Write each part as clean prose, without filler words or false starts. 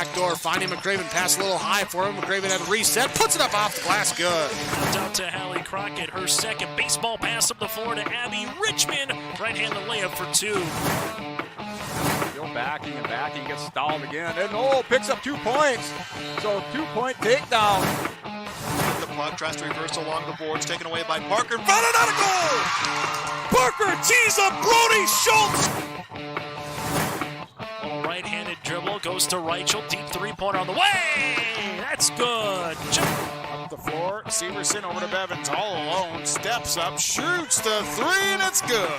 back door, finding McCraven, pass a little high for him. McCraven had a reset, puts it up off the glass, good. Out to Hallie Crockett, her second baseball pass up the floor to Abby Richmond. Right-handed layup for 2. Still backing and backing, gets stalled again, and picks up 2 points. So 2-point takedown. The puck tries to reverse along the boards, taken away by Parker. Found it out of goal! Parker tees up Brody Schultz! Little right-handed dribble, goes to Reichel, deep three-pointer on the way! That's good. Up the floor, Severson over to Bevins, all alone, steps up, shoots the 3, and it's good.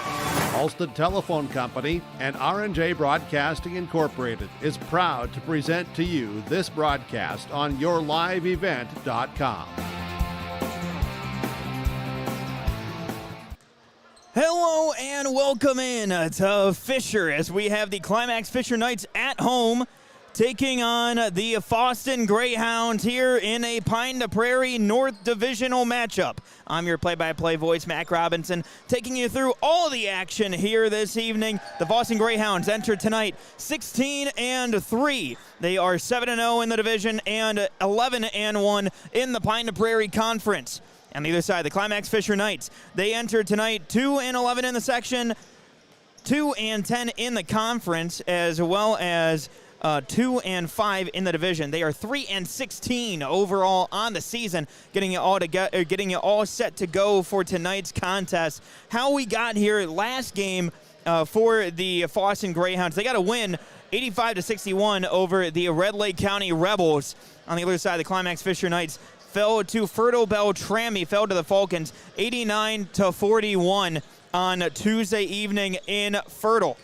Alston Telephone Company and R&J Broadcasting Incorporated is proud to present to you this broadcast on yourliveevent.com. Hello and welcome in to Fisher as we have the Climax Fisher Knights at home taking on the Fosston Greyhounds here in a Pine to Prairie North Divisional matchup. I'm your play-by-play voice, Mac Robinson, taking you through all the action here this evening. The Fosston Greyhounds enter tonight 16-3. They are 7-0 in the division and 11-1 in the Pine to Prairie Conference. On the other side, the Climax Fisher Knights, they enter tonight 2-11 in the section, 2-10 in the conference, as well as 2-5 in the division. They are 3-16 overall on the season, getting you all set to go for tonight's contest. How we got here last game for the Fosston Greyhounds, they got a win 85-61 over the Red Lake County Rebels. On the other side, the Climax Fisher Knights fell to Fertile Bell Trammy, fell to the Falcons 89-41 on Tuesday evening in Fertile.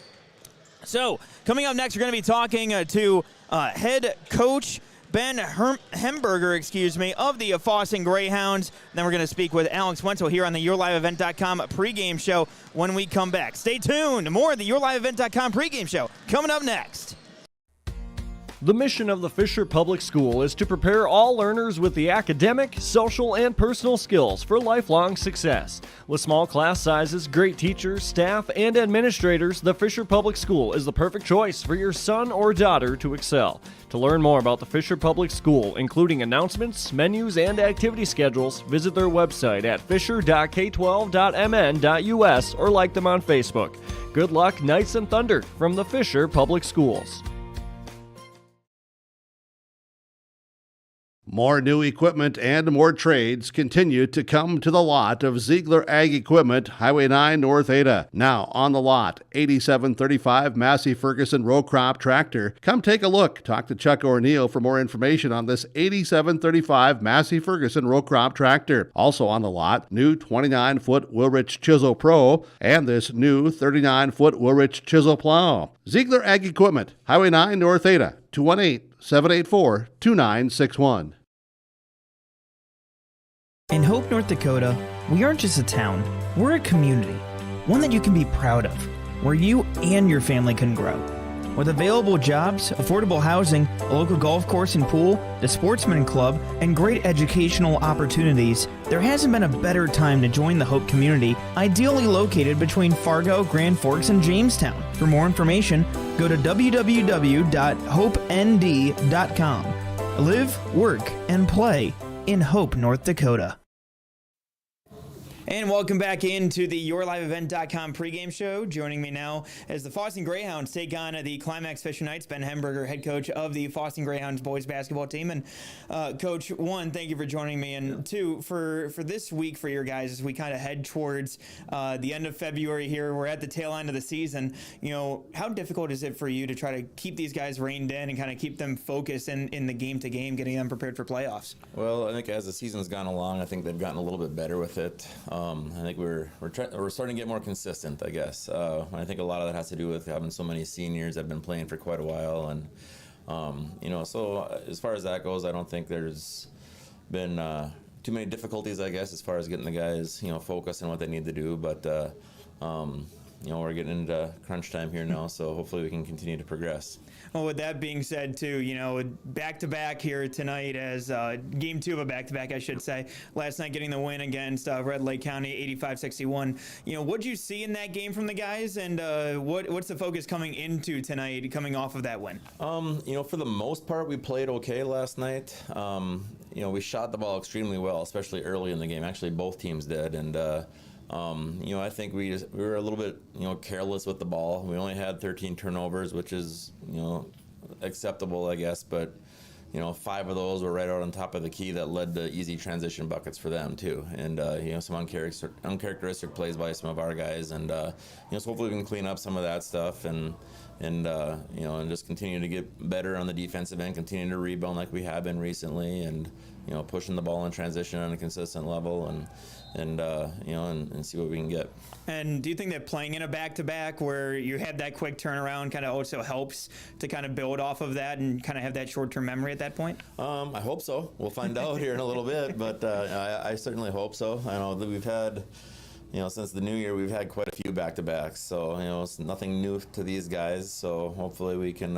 So, coming up next, we're going to be talking to head coach Ben Hemberger, of the Fosston Greyhounds. Then we're going to speak with Alex Wenzel here on the YourLiveEvent.com pregame show when we come back. Stay tuned. More of the YourLiveEvent.com pregame show coming up next. The mission of the Fisher Public School is to prepare all learners with the academic, social, and personal skills for lifelong success. With small class sizes, great teachers, staff, and administrators, the Fisher Public School is the perfect choice for your son or daughter to excel. To learn more about the Fisher Public School, including announcements, menus, and activity schedules, visit their website at fisher.k12.mn.us or like them on Facebook. Good luck, Knights and Thunder, from the Fisher Public Schools. More new equipment and more trades continue to come to the lot of Ziegler Ag Equipment, Highway 9 North Ada. Now on the lot, 8735 Massey Ferguson row crop tractor. Come take a look. Talk to Chuck O'Neill for more information on this 8735 Massey Ferguson row crop tractor. Also on the lot, new 29-foot Wilrich Chisel Pro and this new 39-foot Wilrich Chisel Plow. Ziegler Ag Equipment, Highway 9 North Ada, 218-784-2961. In Hope, North Dakota, we aren't just a town, we're a community, one that you can be proud of, where you and your family can grow. With available jobs, affordable housing, a local golf course and pool, the Sportsman Club, and great educational opportunities, there hasn't been a better time to join the Hope community, ideally located between Fargo, Grand Forks, and Jamestown. For more information, go to www.hopend.com. Live, work, and play in Hope, North Dakota. And welcome back into the YourLiveEvent.com pregame show. Joining me now as the Fosston Greyhounds take on the Climax Fisher Knights. Ben Hemberger, head coach of the Fosston Greyhounds boys basketball team. And Coach, one, thank you for joining me. And two, for this week for your guys, as we kind of head towards the end of February here, we're at the tail end of the season. You know, how difficult is it for you to try to keep these guys reined in and kind of keep them focused in the game to game, getting them prepared for playoffs? Well, I think as the season's gone along, I think they've gotten a little bit better with it. I think we're starting to get more consistent, I guess. I think a lot of that has to do with having so many seniors that have been playing for quite a while, and so as far as that goes, I don't think there's been too many difficulties, I guess, as far as getting the guys focused on what they need to do. But we're getting into crunch time here now, so hopefully we can continue to progress. Well, with that being said, too, back-to-back here tonight as game 2 of a back-to-back, I should say. Last night getting the win against Red Lake County, 85-61. What'd you see in that game from the guys, and what's the focus coming into tonight, coming off of that win? For the most part, we played okay last night. We shot the ball extremely well, especially early in the game. Actually, both teams did, and I think we were a little bit, careless with the ball. We only had 13 turnovers, which is, acceptable, I guess. But, 5 of those were right out on top of the key that led to easy transition buckets for them too. And, some uncharacteristic plays by some of our guys. And, so hopefully we can clean up some of that stuff and just continue to get better on the defensive end, continue to rebound like we have been recently, and, pushing the ball in transition on a consistent level and see what we can get. And do you think that playing in a back-to-back where you have that quick turnaround kind of also helps to kind of build off of that and kind of have that short-term memory at that point? I hope so. We'll find out here in a little bit, but I certainly hope so. I know that we've had, since the new year, we've had quite a few back-to-backs, so, it's nothing new to these guys, so hopefully we can,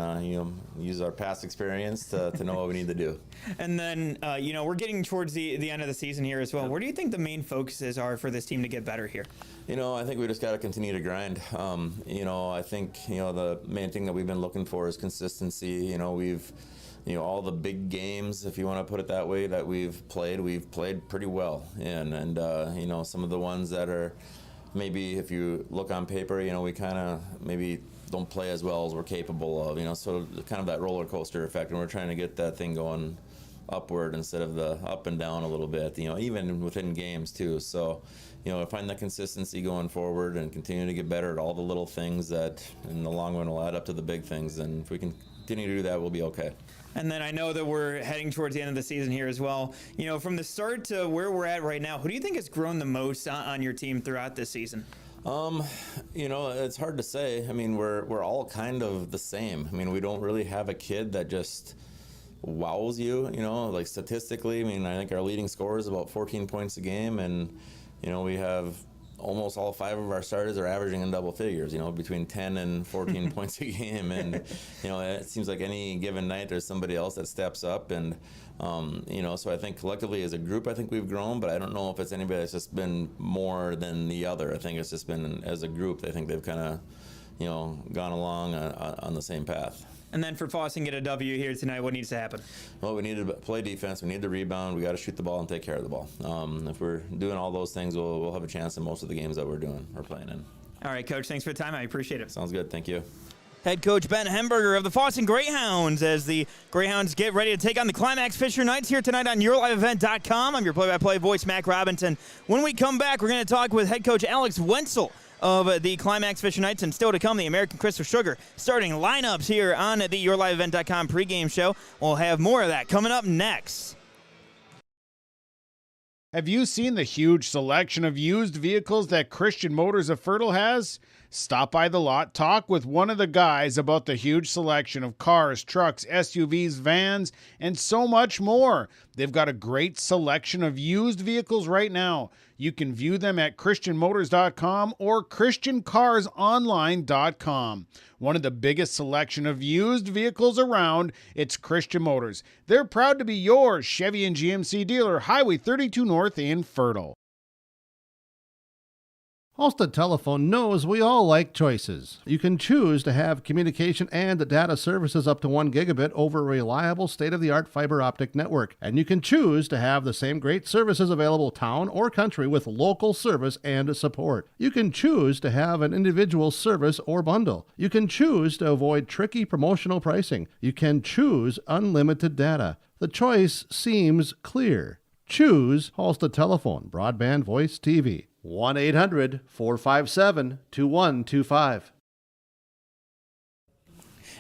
use our past experience to know what we need to do. And then, we're getting towards the end of the season here as well. Where do you think the main focuses are for this team to get better here? I think we just got to continue to grind. I think, the main thing that we've been looking for is consistency. We've all the big games, if you want to put it that way, that we've played pretty well in. And some of the ones that are maybe, if you look on paper, we kind of maybe don't play as well as we're capable of, so kind of that roller coaster effect. And we're trying to get that thing going upward instead of the up and down a little bit, even within games too. So, find that consistency going forward and continue to get better at all the little things that in the long run will add up to the big things. And if we can continue to do that, we'll be okay. And then I know that we're heading towards the end of the season here as well. From the start to where we're at right now, who do you think has grown the most on your team throughout this season? It's hard to say. I mean, we're all kind of the same. I mean, we don't really have a kid that just wows you, like statistically. I mean, I think our leading scorer is about 14 points a game, and, we have almost all 5 of our starters are averaging in double figures, between 10 and 14 points a game. And, it seems like any given night there's somebody else that steps up. And, so I think collectively as a group, I think we've grown, but I don't know if it's anybody that's just been more than the other. I think it's just been as a group, I think they've kind of, gone along on the same path. And then for Fosston get a W here tonight, what needs to happen? Well, we need to play defense. We need to rebound. We got to shoot the ball and take care of the ball. If we're doing all those things, we'll have a chance in most of the games that we're playing in. All right, Coach. Thanks for the time. I appreciate it. Sounds good. Thank you. Head coach Ben Hemberger of the Fosston Greyhounds as the Greyhounds get ready to take on the Climax Fisher Knights here tonight on YourLiveEvent.com. I'm your play-by-play voice, Mac Robinson. When we come back, we're going to talk with head coach Alex Wenzel of the Climax Fisher Knights, and still to come, the American Crystal Sugar starting lineups here on the YourLiveEvent.com pregame show. We'll have more of that coming up next. Have you seen the huge selection of used vehicles that Christian Motors of Fertile has? Stop by the lot, talk with one of the guys about the huge selection of cars, trucks, SUVs, vans, and so much more. They've got a great selection of used vehicles right now. You can view them at christianmotors.com or christiancarsonline.com. One of the biggest selection of used vehicles around, it's Christian Motors. They're proud to be your Chevy and GMC dealer, Highway 32 North in Fertile. Fosston Telephone knows we all like choices. You can choose to have communication and data services up to 1 gigabit over a reliable state-of-the-art fiber optic network. And you can choose to have the same great services available town or country with local service and support. You can choose to have an individual service or bundle. You can choose to avoid tricky promotional pricing. You can choose unlimited data. The choice seems clear. Choose Fosston Telephone, broadband voice TV. 1-800-457-2125.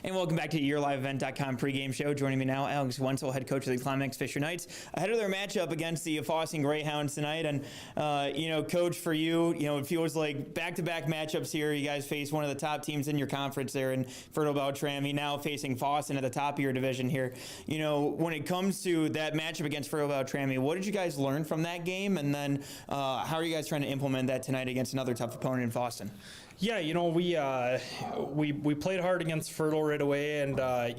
And welcome back to YourLiveEvent.com pregame show. Joining me now, Alex Wenzel, head coach of the Climax Fisher Knights, ahead of their matchup against the Fosston Greyhounds tonight. And, Coach, for you, it feels like back-to-back matchups here. You guys face one of the top teams in your conference there in Fertile Beltrami, now facing Fosston at the top of your division here. When it comes to that matchup against Fertile Beltrami, what did you guys learn from that game? And then how are you guys trying to implement that tonight against another tough opponent in Fosston? Yeah, we played hard against Fertile right away, and I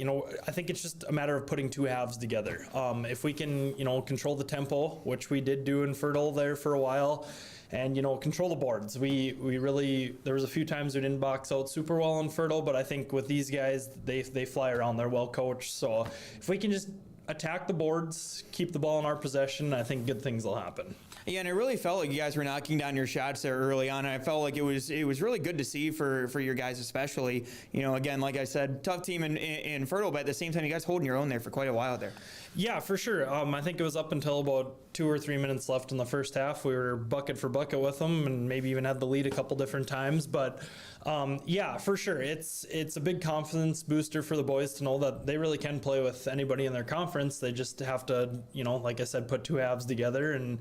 think it's just a matter of putting two halves together. If we can control the tempo, which we did do in Fertile there for a while, and control the boards. We really, there was a few times we didn't box out super well in Fertile, but I think with these guys, they fly around. They're well coached. So if we can just attack the boards, keep the ball in our possession, I think good things will happen. Yeah, and it really felt like you guys were knocking down your shots there early on. I felt like it was really good to see for your guys, especially. Again, like I said, tough team in Fertile, but at the same time, you guys holding your own there for quite a while there. Yeah, for sure. I think it was up until about 2 or 3 minutes left in the first half. We were bucket for bucket with them, and maybe even had the lead a couple different times. But yeah, for sure, it's a big confidence booster for the boys to know that they really can play with anybody in their conference. They just have to, like I said, put two halves together, and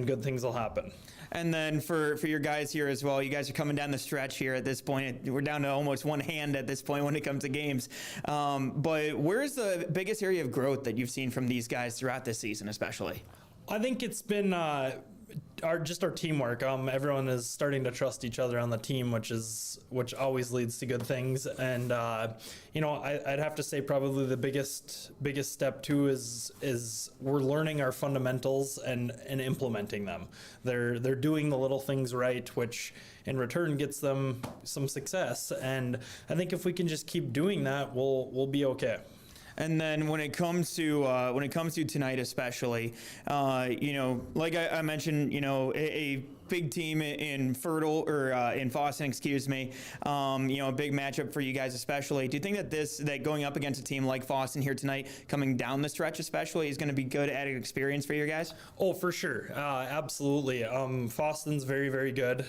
good things will happen. And then for your guys here as well, you guys are coming down the stretch here at this point. We're down to almost one hand at this point when it comes to games. But where's the biggest area of growth that you've seen from these guys throughout this season, especially? I think it's been our teamwork. Everyone is starting to trust each other on the team, which always leads to good things. And I'd have to say probably the biggest step too is we're learning our fundamentals and implementing them. They're doing the little things right, which in return gets them some success. And I think if we can just keep doing that, we'll be okay. And then when it comes to tonight, especially, like I mentioned, a big team in Fertile or in Fosston, excuse me, a big matchup for you guys, especially. Do you think that going up against a team like Fosston here tonight, coming down the stretch, especially, is going to be good added experience for you guys? Oh, for sure, absolutely. Fosston's very, very good.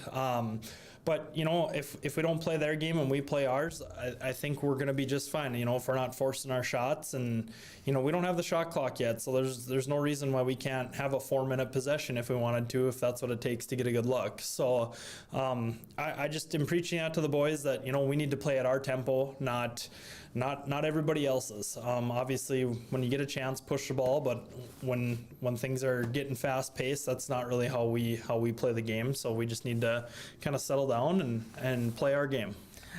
But, if we don't play their game and we play ours, I think we're going to be just fine, if we're not forcing our shots. And, we don't have the shot clock yet, so there's no reason why we can't have a 4-minute possession if we wanted to, if that's what it takes to get a good look. So I just am preaching out to the boys that, we need to play at our tempo, not everybody else's. Obviously, when you get a chance, push the ball, but when things are getting fast paced, that's not really how we play the game. So we just need to kind of settle down and play our game.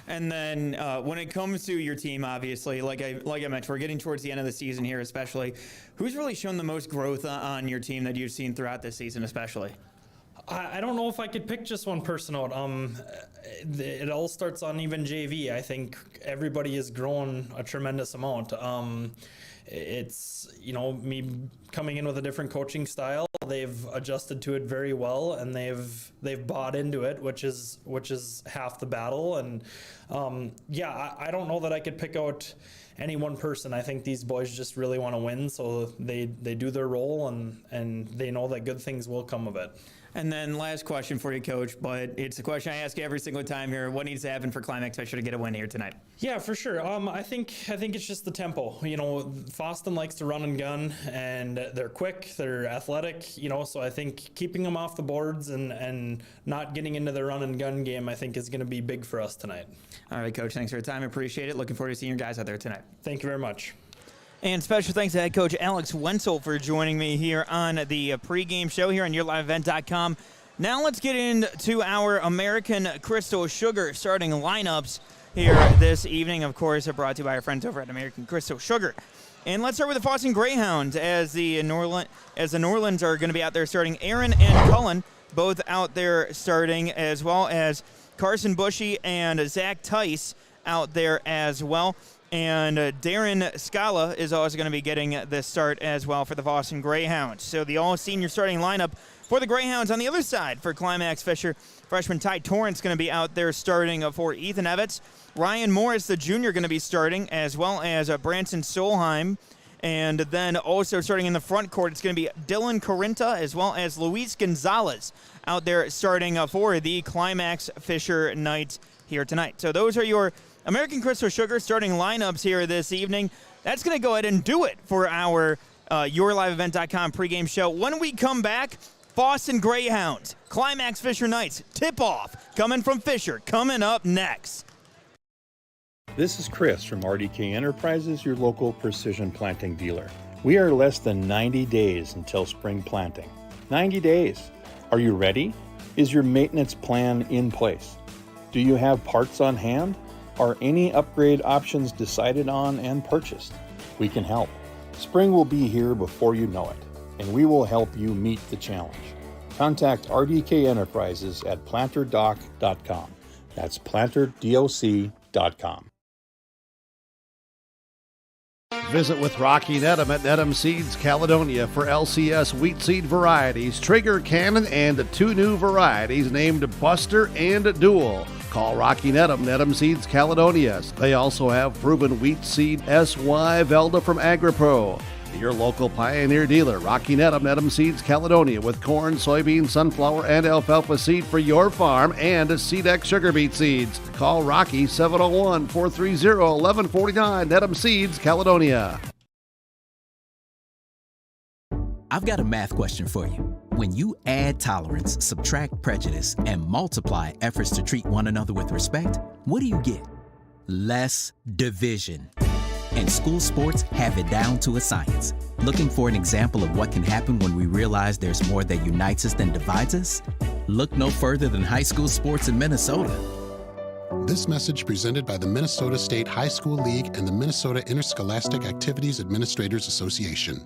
And then when it comes to your team, obviously, like I mentioned, we're getting towards the end of the season here, especially. Who's really shown the most growth on your team that you've seen throughout this season, especially? I don't know if I could pick just one person out. It all starts on even JV. I think everybody has grown a tremendous amount. It's me coming in with a different coaching style. They've adjusted to it very well, and they've bought into it, which is half the battle. And I don't know that I could pick out any one person. I think these boys just really want to win, so they do their role, and they know that good things will come of it. And then last question for you, Coach, but it's a question I ask you every single time here. What needs to happen for Climax Fisher to get a win here tonight? Yeah, for sure. I think it's just the tempo. Fosston likes to run and gun, and they're quick, they're athletic, so I think keeping them off the boards and not getting into the run and gun game, I think, is going to be big for us tonight. All right, Coach, thanks for your time. I appreciate it. Looking forward to seeing your guys out there tonight. Thank you very much. And special thanks to head coach Alex Wenzel for joining me here on the pregame show here on YourLiveEvent.com. Now let's get into our American Crystal Sugar starting lineups here this evening. Of course, brought to you by our friends over at American Crystal Sugar. And let's start with the Fosston Greyhounds as the Norlands are going to be out there starting. Aaron and Cullen both out there starting, as well as Carson Bushy and Zach Tice out there as well. And Darren Scala is also going to be getting the start as well for the Fosston Greyhounds. So the all-senior starting lineup for the Greyhounds. On the other side for Climax Fisher, freshman Ty Torrance going to be out there starting for Ethan Evans. Ryan Morris, the junior, going to be starting, as well as Branson Solheim. And then also starting in the front court, it's going to be Dylan Corinta, as well as Luis Gonzalez out there starting for the Climax Fisher Knights here tonight. So those are your American Crystal Sugar starting lineups here this evening. That's going to go ahead and do it for our YourLiveEvent.com pregame show. When we come back, Fosston Greyhounds, Climax Fisher Knights, tip-off coming from Fisher, coming up next. This is Chris from RDK Enterprises, your local precision planting dealer. We are less than 90 days until spring planting. 90 days. Are you ready? Is your maintenance plan in place? Do you have parts on hand? Are any upgrade options decided on and purchased? We can help. Spring will be here before you know it, and we will help you meet the challenge. Contact RDK Enterprises at planterdoc.com. That's planterdoc.com. Visit with Rocky Nedham at Nedham Seeds Caledonia for LCS wheat seed varieties, Trigger Cannon, and 2 new varieties named Buster and Dual. Call Rocky Nedham, Nedham Seeds Caledonia. They also have proven wheat seed SY Velda from AgriPro. Your local Pioneer dealer, Rocky Nedham, Nedham Seeds Caledonia, with corn, soybean, sunflower, and alfalfa seed for your farm and Seedex sugar beet seeds. Call Rocky 701-430-1149, Nedham Seeds Caledonia. I've got a math question for you. When you add tolerance, subtract prejudice, and multiply efforts to treat one another with respect, what do you get? Less division. And school sports have it down to a science. Looking for an example of what can happen when we realize there's more that unites us than divides us? Look no further than high school sports in Minnesota. This message presented by the Minnesota State High School League and the Minnesota Interscholastic Activities Administrators Association.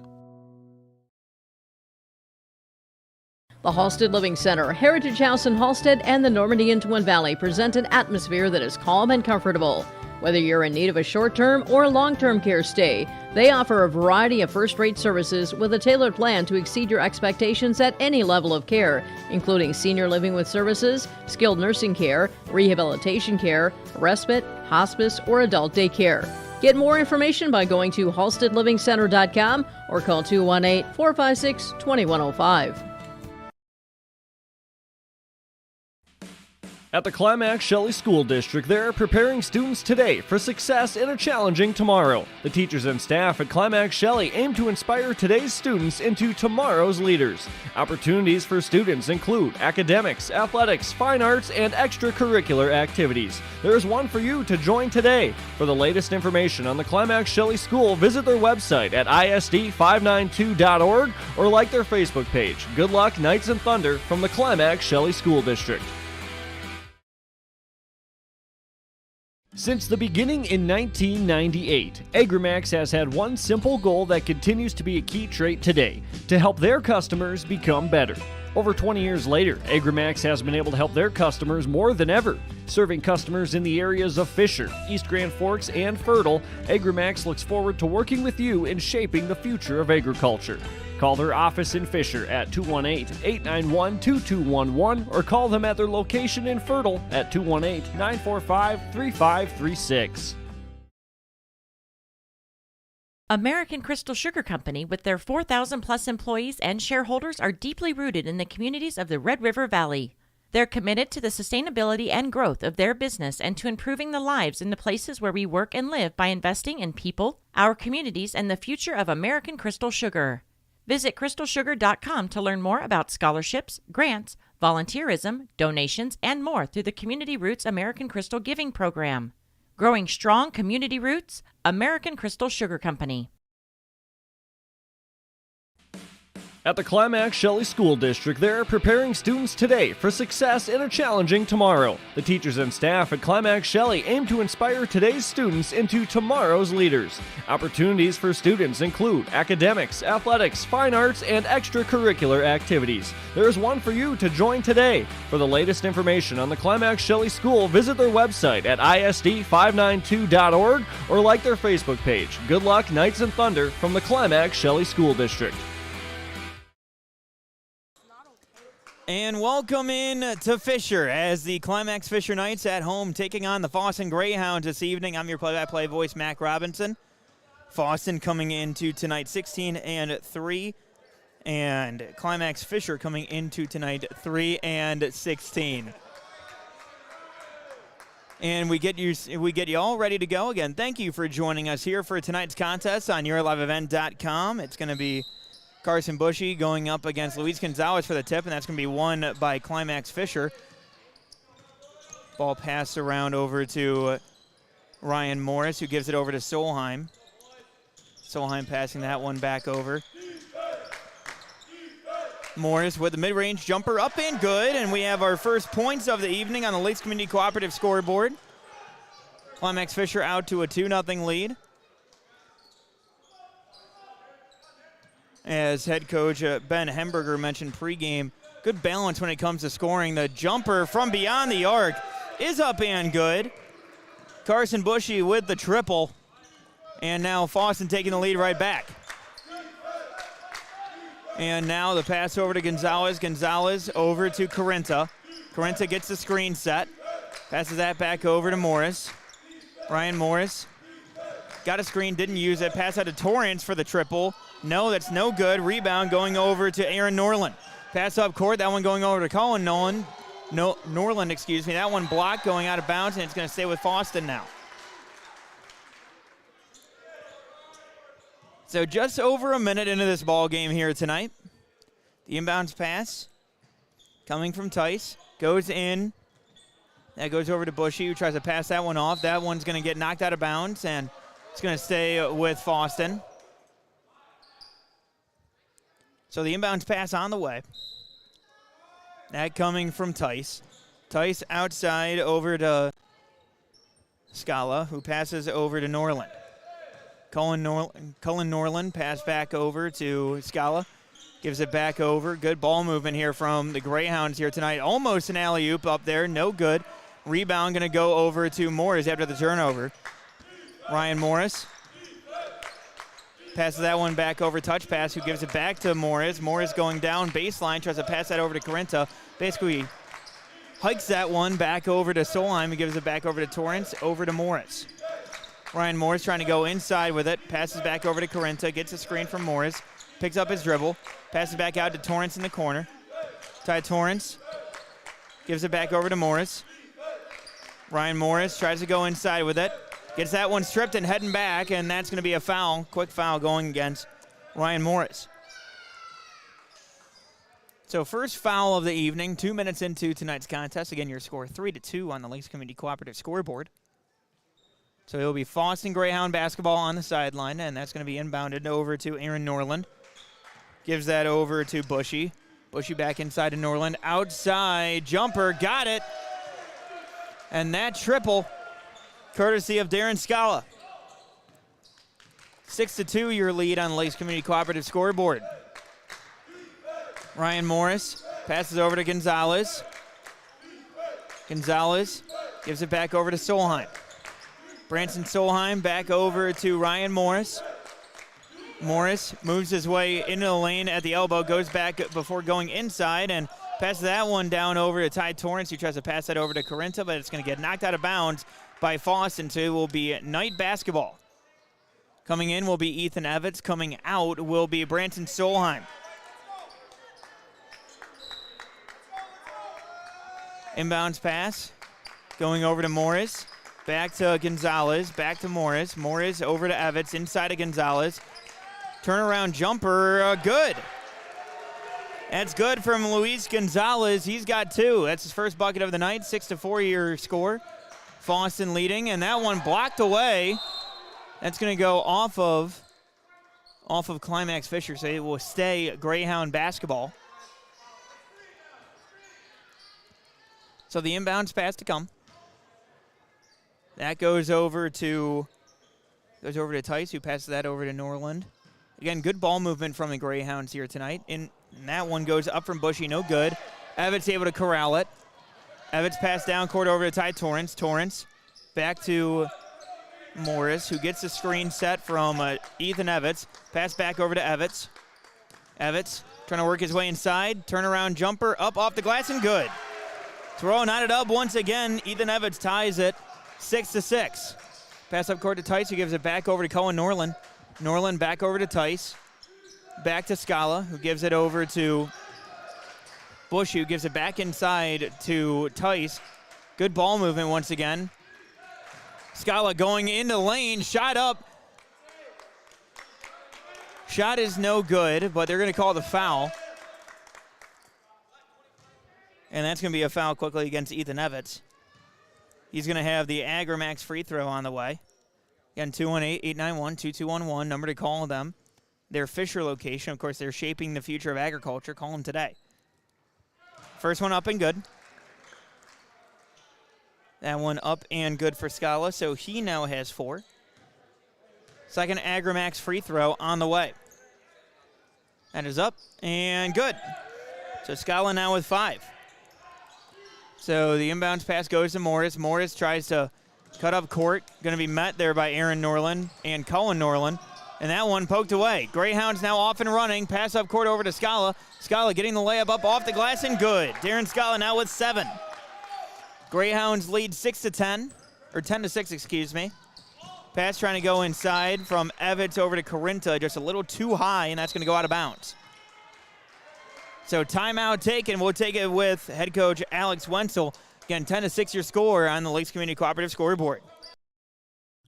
The Halstead Living Center, Heritage House in Halstead, and the Normandy in Twin Valley present an atmosphere that is calm and comfortable. Whether you're in need of a short-term or long-term care stay, they offer a variety of first-rate services with a tailored plan to exceed your expectations at any level of care, including senior living with services, skilled nursing care, rehabilitation care, respite, hospice, or adult daycare. Get more information by going to halsteadlivingcenter.com or call 218-456-2105. At the Climax Shelley School District, they're preparing students today for success in a challenging tomorrow. The teachers and staff at Climax Shelley aim to inspire today's students into tomorrow's leaders. Opportunities for students include academics, athletics, fine arts, and extracurricular activities. There's one for you to join today. For the latest information on the Climax Shelley School, visit their website at isd592.org or like their Facebook page. Good luck, Knights and Thunder, from the Climax Shelley School District. Since the beginning in 1998, Agrimax has had one simple goal that continues to be a key trait today: to help their customers become better. Over 20 years later, Agrimax has been able to help their customers more than ever. Serving customers in the areas of Fisher, East Grand Forks, and Fertile, Agrimax looks forward to working with you in shaping the future of agriculture. Call their office in Fisher at 218-891-2211 or call them at their location in Fertile at 218-945-3536. American Crystal Sugar Company, with their 4,000-plus employees and shareholders, are deeply rooted in the communities of the Red River Valley. They're committed to the sustainability and growth of their business and to improving the lives in the places where we work and live by investing in people, our communities, and the future of American Crystal Sugar. Visit crystalsugar.com to learn more about scholarships, grants, volunteerism, donations, and more through the Community Roots American Crystal Giving Program. Growing strong community roots, American Crystal Sugar Company. At the Climax Shelley School District, they're preparing students today for success in a challenging tomorrow. The teachers and staff at Climax Shelley aim to inspire today's students into tomorrow's leaders. Opportunities for students include academics, athletics, fine arts, and extracurricular activities. There's one for you to join today. For the latest information on the Climax Shelley School, visit their website at isd592.org or like their Facebook page. Good luck, Knights and Thunder, from the Climax Shelley School District. And welcome in to Fisher as the Climax Fisher Knights at home taking on the Fosston Greyhounds this evening. I'm your play-by-play voice, Mac Robinson. Fosston coming into tonight 16-3, and Climax Fisher coming into tonight 3-16. And we get you all ready to go. Again, thank you for joining us here for tonight's contest on YourLiveEvent.com. It's going to be Carson Bushy going up against Luis Gonzalez for the tip, and that's going to be won by Climax Fisher. Ball passed around over to Ryan Morris, who gives it over to Solheim. Solheim passing that one back over. Morris with the mid-range jumper up and good, and we have our first points of the evening on the Lakes Community Cooperative scoreboard. Climax Fisher out to a 2-0 lead. As head coach Ben Hemberger mentioned pregame, good balance when it comes to scoring. The jumper from beyond the arc is up and good. Carson Bushy with the triple. And now Fosston taking the lead right back. And now the pass over to Gonzalez. Gonzalez over to Carenta. Carenta gets the screen set. Passes that back over to Morris. Ryan Morris got a screen, didn't use it. Pass out to Torrance for the triple. No, that's no good. Rebound going over to Aaron Norland. Pass up court. That one going over to Colin Norland. Norland, excuse me. That one blocked going out of bounds, and it's going to stay with Fosston now. So just over a minute into this ball game here tonight. The inbounds pass coming from Tice. Goes in. That goes over to Bushy, who tries to pass that one off. That one's going to get knocked out of bounds, and it's going to stay with Fosston. So the inbounds pass on the way. That coming from Tice. Tice outside over to Scala, who passes over to Norland. Cullen Norland pass back over to Scala. Gives it back over. Good ball movement here from the Greyhounds here tonight. Almost an alley-oop up there. No good. Rebound going to go over to Morris after the turnover. Ryan Morris passes that one back over. Touch pass, who gives it back to Morris. Morris going down baseline. Tries to pass that over to Carenta. Basically hikes that one back over to Solheim. He gives it back over to Torrance. Over to Morris. Ryan Morris trying to go inside with it. Passes back over to Carenta. Gets a screen from Morris. Picks up his dribble. Passes back out to Torrance in the corner. Ty Torrance gives it back over to Morris. Ryan Morris tries to go inside with it. Gets that one stripped and heading back, and that's going to be a foul. Quick foul going against Ryan Morris. So first foul of the evening, 2 minutes into tonight's contest. Again, your score 3-2 on the Lakes Community Cooperative scoreboard. So it'll be Fosston Greyhound basketball on the sideline, and that's going to be inbounded over to Aaron Norland. Gives that over to Bushy. Bushy back inside to Norland. Outside jumper, got it. And that triple, courtesy of Darren Scala. 6-2 your lead on the Lakes Community Cooperative scoreboard. Ryan Morris passes over to Gonzalez. Gonzalez gives it back over to Solheim. Branson Solheim back over to Ryan Morris. Morris moves his way into the lane at the elbow, goes back before going inside, and passes that one down over to Ty Torrance, who tries to pass that over to Carenta, but it's going to get knocked out of bounds by Fosston. So it will be night basketball. Coming in will be Ethan Evans. Coming out will be Branson Solheim. Inbounds pass going over to Morris. Back to Gonzalez, back to Morris. Morris over to Evans, inside of Gonzalez. Turnaround jumper, good. That's good from Luis Gonzalez. He's got two. That's his first bucket of the night, 6-4 your score. Fosston leading, and that one blocked away. That's going to go off of Climax Fisher, so it will stay Greyhound basketball. So the inbounds pass to come. That goes over to Tice, who passes that over to Norland. Again, good ball movement from the Greyhounds here tonight. And that one goes up from Bushy, no good. Evans able to corral it. Evans pass down court over to Ty Torrance. Torrance back to Morris, who gets the screen set from Ethan Evans. Pass back over to Evans. Evans trying to work his way inside. Turnaround jumper up off the glass and good. Throw knotted up once again. Ethan Evans ties it 6-6. Pass up court to Tice, who gives it back over to Cullen Norland. Norland back over to Tice. Back to Scala, who gives it over to Bush, who gives it back inside to Tice. Good ball movement once again. Scala going into lane, shot up. Shot is no good, but they're going to call the foul. And that's going to be a foul quickly against Ethan Evans. He's going to have the Agrimax free throw on the way. Again, 218-891-2211, number to call them. their Fisher location. Of course, they're shaping the future of agriculture. Call them today. First one up and good. That one up and good for Scala, so he now has 4. Second Agrimax free throw on the way. That is up and good. So Scala now with 5. So the inbounds pass goes to Morris. Morris tries to cut up court. Going to be met there by Aaron Norland and Cullen Norland. And that one poked away. Greyhounds now off and running. Pass up court over to Scala. Scala getting the layup up off the glass and good. Darren Scala now with 7. Greyhounds lead 6-10, or 10-6, excuse me. Pass trying to go inside from Evans over to Corinta, just a little too high, and that's going to go out of bounds. So timeout taken. We'll take it with head coach Alex Wenzel. Again, 10-6 your score on the Lakes Community Cooperative scoreboard.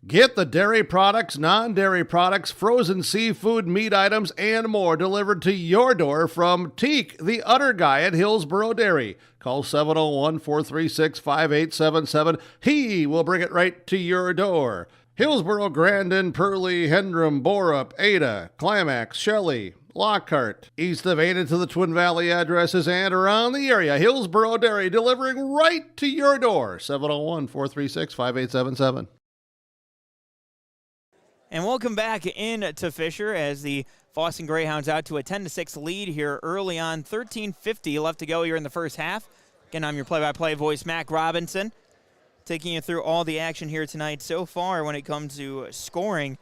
Get the dairy products, non-dairy products, frozen seafood, meat items, and more delivered to your door from Teak, the Udder Guy at Hillsboro Dairy. Call 701-436-5877. He will bring it right to your door. Hillsboro, Grandin, Pearlie, Hendrum, Borup, Ada, Climax, Shelley, Lockhart. East of Ada to the Twin Valley addresses and around the area. Hillsboro Dairy delivering right to your door. 701-436-5877. And welcome back in to Fisher as the Fosston Greyhounds out to a 10-6 lead here early on. 13:50 left to go here in the first half. Again, I'm your play-by-play voice, Mac Robinson, taking you through all the action here tonight. So far, when it comes to scoring,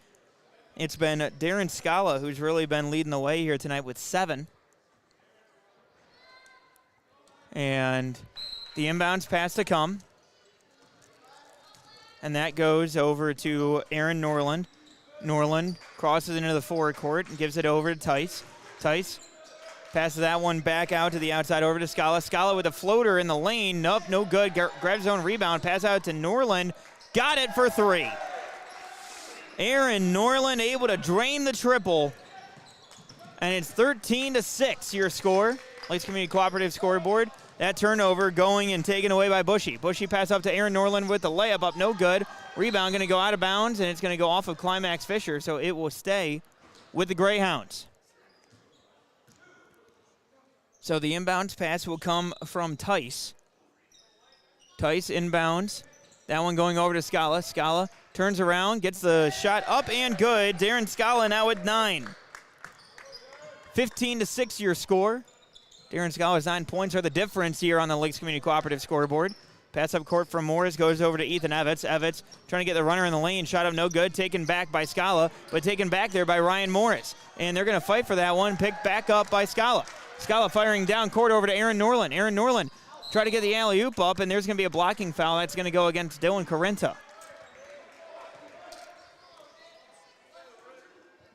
it's been Darren Scala who's really been leading the way here tonight with 7. And the inbounds pass to come. And that goes over to Aaron Norland. Norland crosses into the forward court and gives it over to Tice. Tice passes that one back out to the outside over to Scala. Scala with a floater in the lane. Nope, no good. Grabs his own rebound. Pass out to Norland. Got it for 3. Aaron Norland able to drain the triple. And it's 13-6 your score. Lakes Community Cooperative scoreboard. That turnover going and taken away by Bushy. Bushy pass up to Aaron Norland with the layup up. No good. Rebound going to go out of bounds, and it's going to go off of Climax Fisher, so it will stay with the Greyhounds. So the inbounds pass will come from Tice. Tice inbounds. That one going over to Scala. Scala turns around, gets the shot up and good. Darren Scala now with 9. 15-6 your score. Darren Scala's 9 points are the difference here on the Lakes Community Cooperative scoreboard. Pass up court from Morris goes over to Ethan Evans. Evans trying to get the runner in the lane. Shot up no good. Taken back by Scala, but taken back there by Ryan Morris. And they're going to fight for that one. Picked back up by Scala. Scala firing down court over to Aaron Norland. Aaron Norland try to get the alley-oop up, and there's going to be a blocking foul. That's going to go against Dylan Corinta.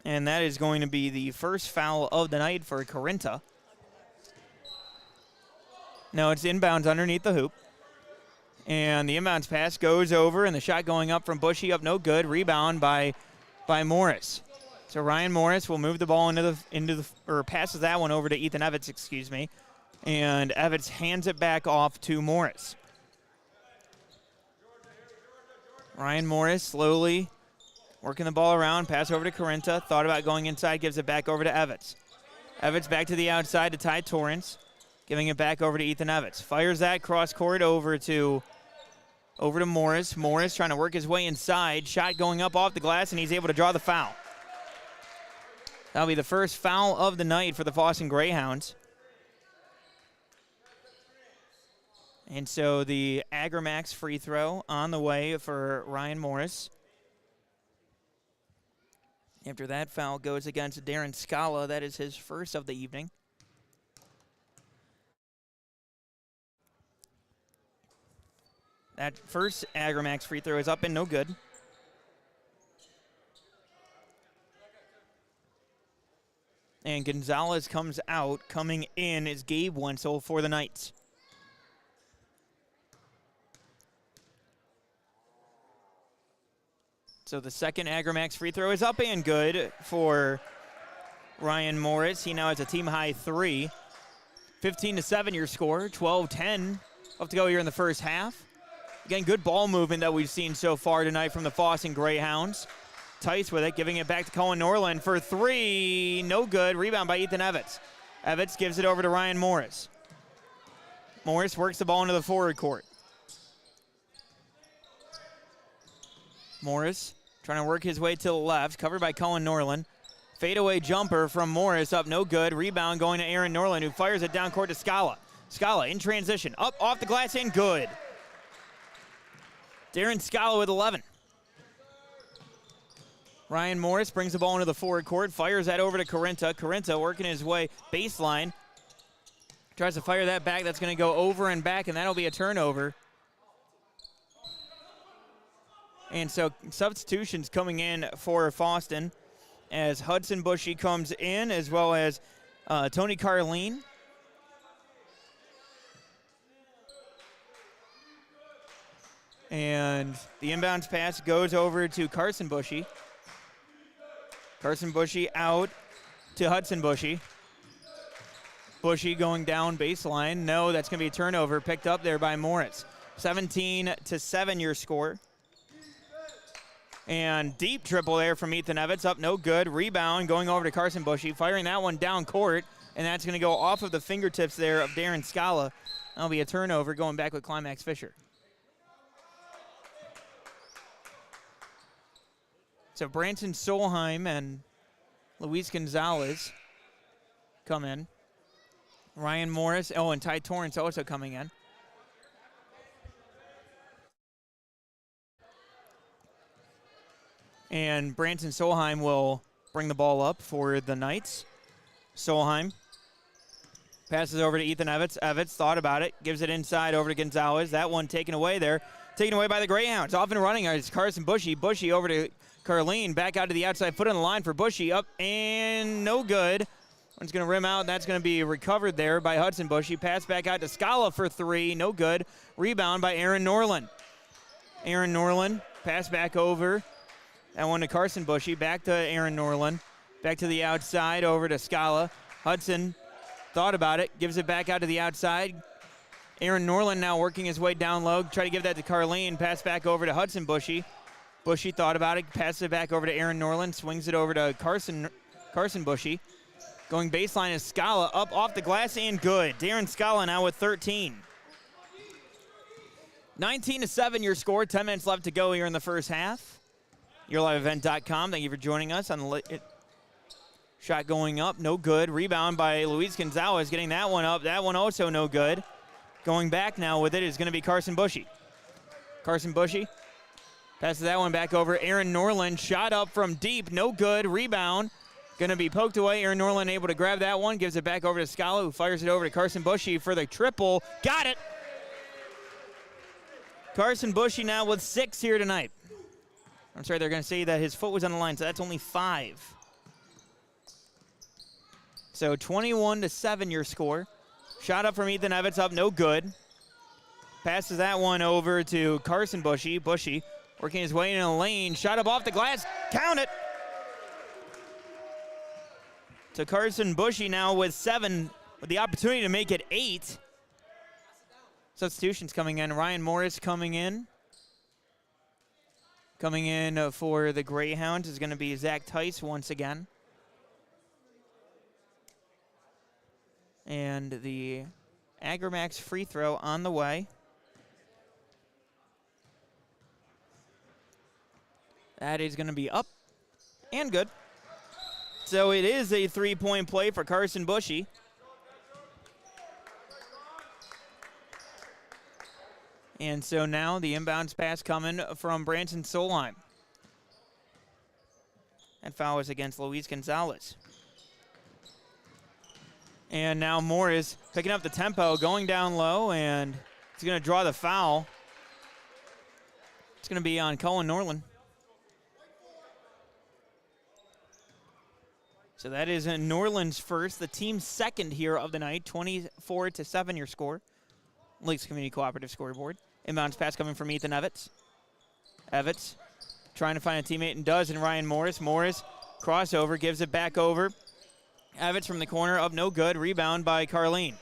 And that is going to be the first foul of the night for Corinta. No, it's inbounds underneath the hoop. And the inbounds pass goes over, and the shot going up from Bushy up no good. Rebound by Morris. So Ryan Morris will move the ball into the or passes that one over to Ethan Evans, excuse me. And Evans hands it back off to Morris. Ryan Morris slowly working the ball around, pass over to Corinta. Thought about going inside, gives it back over to Evans. Evans back to the outside to Ty Torrance. Giving it back over to Ethan Evans. Fires that cross court over to Morris. Morris trying to work his way inside. Shot going up off the glass, and he's able to draw the foul. That'll be the first foul of the night for the Fosston Greyhounds. And so the Agrimax free throw on the way for Ryan Morris. After that foul goes against Darren Scala. That is his first of the evening. That first Agrimax free throw is up and no good. And Gonzalez comes out. Coming in is Gabe Wenzel for the Knights. So the second Agrimax free throw is up and good for Ryan Morris. He now has a team-high 3. 15-7 your score. 12-10 left to go here in the first half. Again, good ball movement that we've seen so far tonight from the Fosston Greyhounds. Tice with it, giving it back to Colin Norland for three. No good. Rebound by Ethan Evans. Evans gives it over to Ryan Morris. Morris works the ball into the forward court. Morris trying to work his way to the left, covered by Colin Norland. Fadeaway jumper from Morris up, no good. Rebound going to Aaron Norland, who fires it down court to Scala. Scala in transition, up off the glass and good. Darren Scala with 11. Ryan Morris brings the ball into the forward court, fires that over to Corinta. Corinta working his way baseline. Tries to fire that back. That's going to go over and back, and that'll be a turnover. And so substitutions coming in for Fosston as Hudson Bushy comes in, as well as Tony Carleen. And the inbounds pass goes over to Carson Bushy. Carson Bushy out to Hudson Bushy. Bushy going down baseline. No, that's going to be a turnover picked up there by Morris. 17-7 your score. And deep triple there from Ethan Evans, up no good. Rebound going over to Carson Bushy, firing that one down court, and that's going to go off of the fingertips there of Darren Scala. That'll be a turnover going back with Climax Fisher. So Branson Solheim and Luis Gonzalez come in. Ryan Morris, and Ty Torrance also coming in. And Branson Solheim will bring the ball up for the Knights. Solheim passes over to Ethan Evans. Evans thought about it, gives it inside over to Gonzalez. That one taken away there. Taken away by the Greyhounds. Off and running is Carson Bushy. Bushy over to Carleen. Back out to the outside foot on the line for Bushy. Up and no good. One's going to rim out, and that's going to be recovered there by Hudson Bushy. Pass back out to Scala for three. No good. Rebound by Aaron Norland. Aaron Norland, pass back over. That one to Carson Bushy. Back to Aaron Norland. Back to the outside over to Scala. Hudson thought about it. Gives it back out to the outside. Aaron Norland now working his way down low. Try to give that to Carleen. Pass back over to Hudson Bushy. Bushy thought about it. Passes it back over to Aaron Norland. Swings it over to Carson Bushy. Going baseline is Scala. Up off the glass and good. Darren Scala now with 13. 19-7 your score. 10 minutes left to go here in the first half. YourLiveEvent.com. Thank you for joining us on the shot going up. No good. Rebound by Luis Gonzalez. Getting that one up. That one also no good. Going back now with it is going to be Carson Bushy. Carson Bushy passes that one back over. Aaron Norland shot up from deep. No good. Rebound. Going to be poked away. Aaron Norland able to grab that one. Gives it back over to Scala, who fires it over to Carson Bushy for the triple. Got it. Carson Bushy now with 6 here tonight. I'm sorry, they're going to say that his foot was on the line, so that's only 5. So 21-7 your score. Shot up from Ethan Evans, up no good. Passes that one over to Carson Bushy. Bushy working his way in a lane. Shot up off the glass. Count it. To Carson Bushy now with 7, with the opportunity to make it 8. Substitutions coming in. Ryan Morris coming in. Coming in for the Greyhounds is going to be Zach Tice once again. And the Agramax free throw on the way. That is going to be up and good. So it is a 3-point play for Carson Bushy. And so now the inbounds pass coming from Branson Solheim. That foul is against Luis Gonzalez. And now Morris picking up the tempo, going down low, and he's going to draw the foul. It's going to be on Colin Norland. So that is Norland's first, the team's second here of the night. 24-7 your score. Lakes Community Cooperative scoreboard. Inbounds pass coming from Ethan Evans. Evans trying to find a teammate and does, and Ryan Morris. Morris crossover, gives it back over. Evans from the corner, up no good. Rebound by Carleen.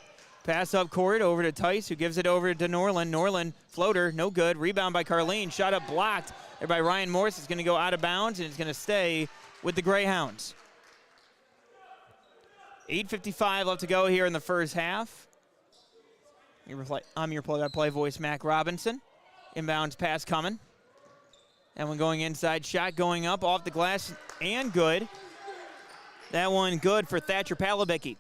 Pass up court over to Tice, who gives it over to Norland. Norland floater, no good. Rebound by Carleen. Shot up blocked there by Ryan Morris. It's going to go out of bounds, and it's going to stay with the Greyhounds. 8:55 left to go here in the first half. I'm your play-by-play voice, Mac Robinson. Inbounds pass coming. That one going inside, shot going up off the glass and good. That one good for Thatcher Palabicki.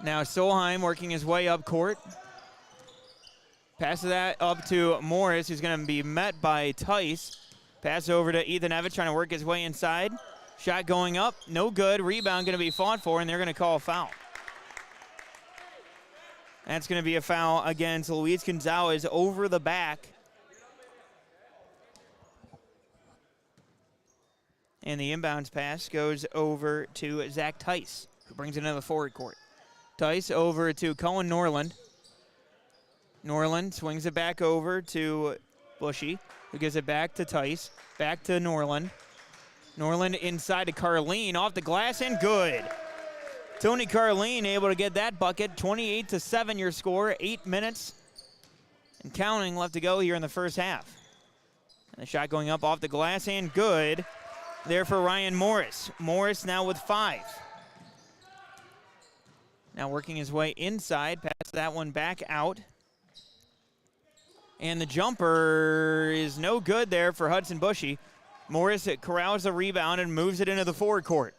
Now Solheim working his way up court. Passes that up to Morris, who's going to be met by Tice. Pass over to Ethan Evans, trying to work his way inside. Shot going up, no good. Rebound going to be fought for, and they're going to call a foul. That's going to be a foul against Luis Gonzalez over the back. And the inbounds pass goes over to Zach Tice, who brings it into the forward court. Tice over to Cohen Norland. Norland swings it back over to Bushy, who gives it back to Tice. Back to Norland. Norland inside to Carleen, off the glass and good. Tony Carleen able to get that bucket. 28-7 your score. 8 minutes and counting left to go here in the first half. And the shot going up off the glass and good. There for Ryan Morris. Morris now with 5. Now working his way inside. Pass that one back out. And the jumper is no good there for Hudson Bushy. Morris corrals the rebound and moves it into the forward court.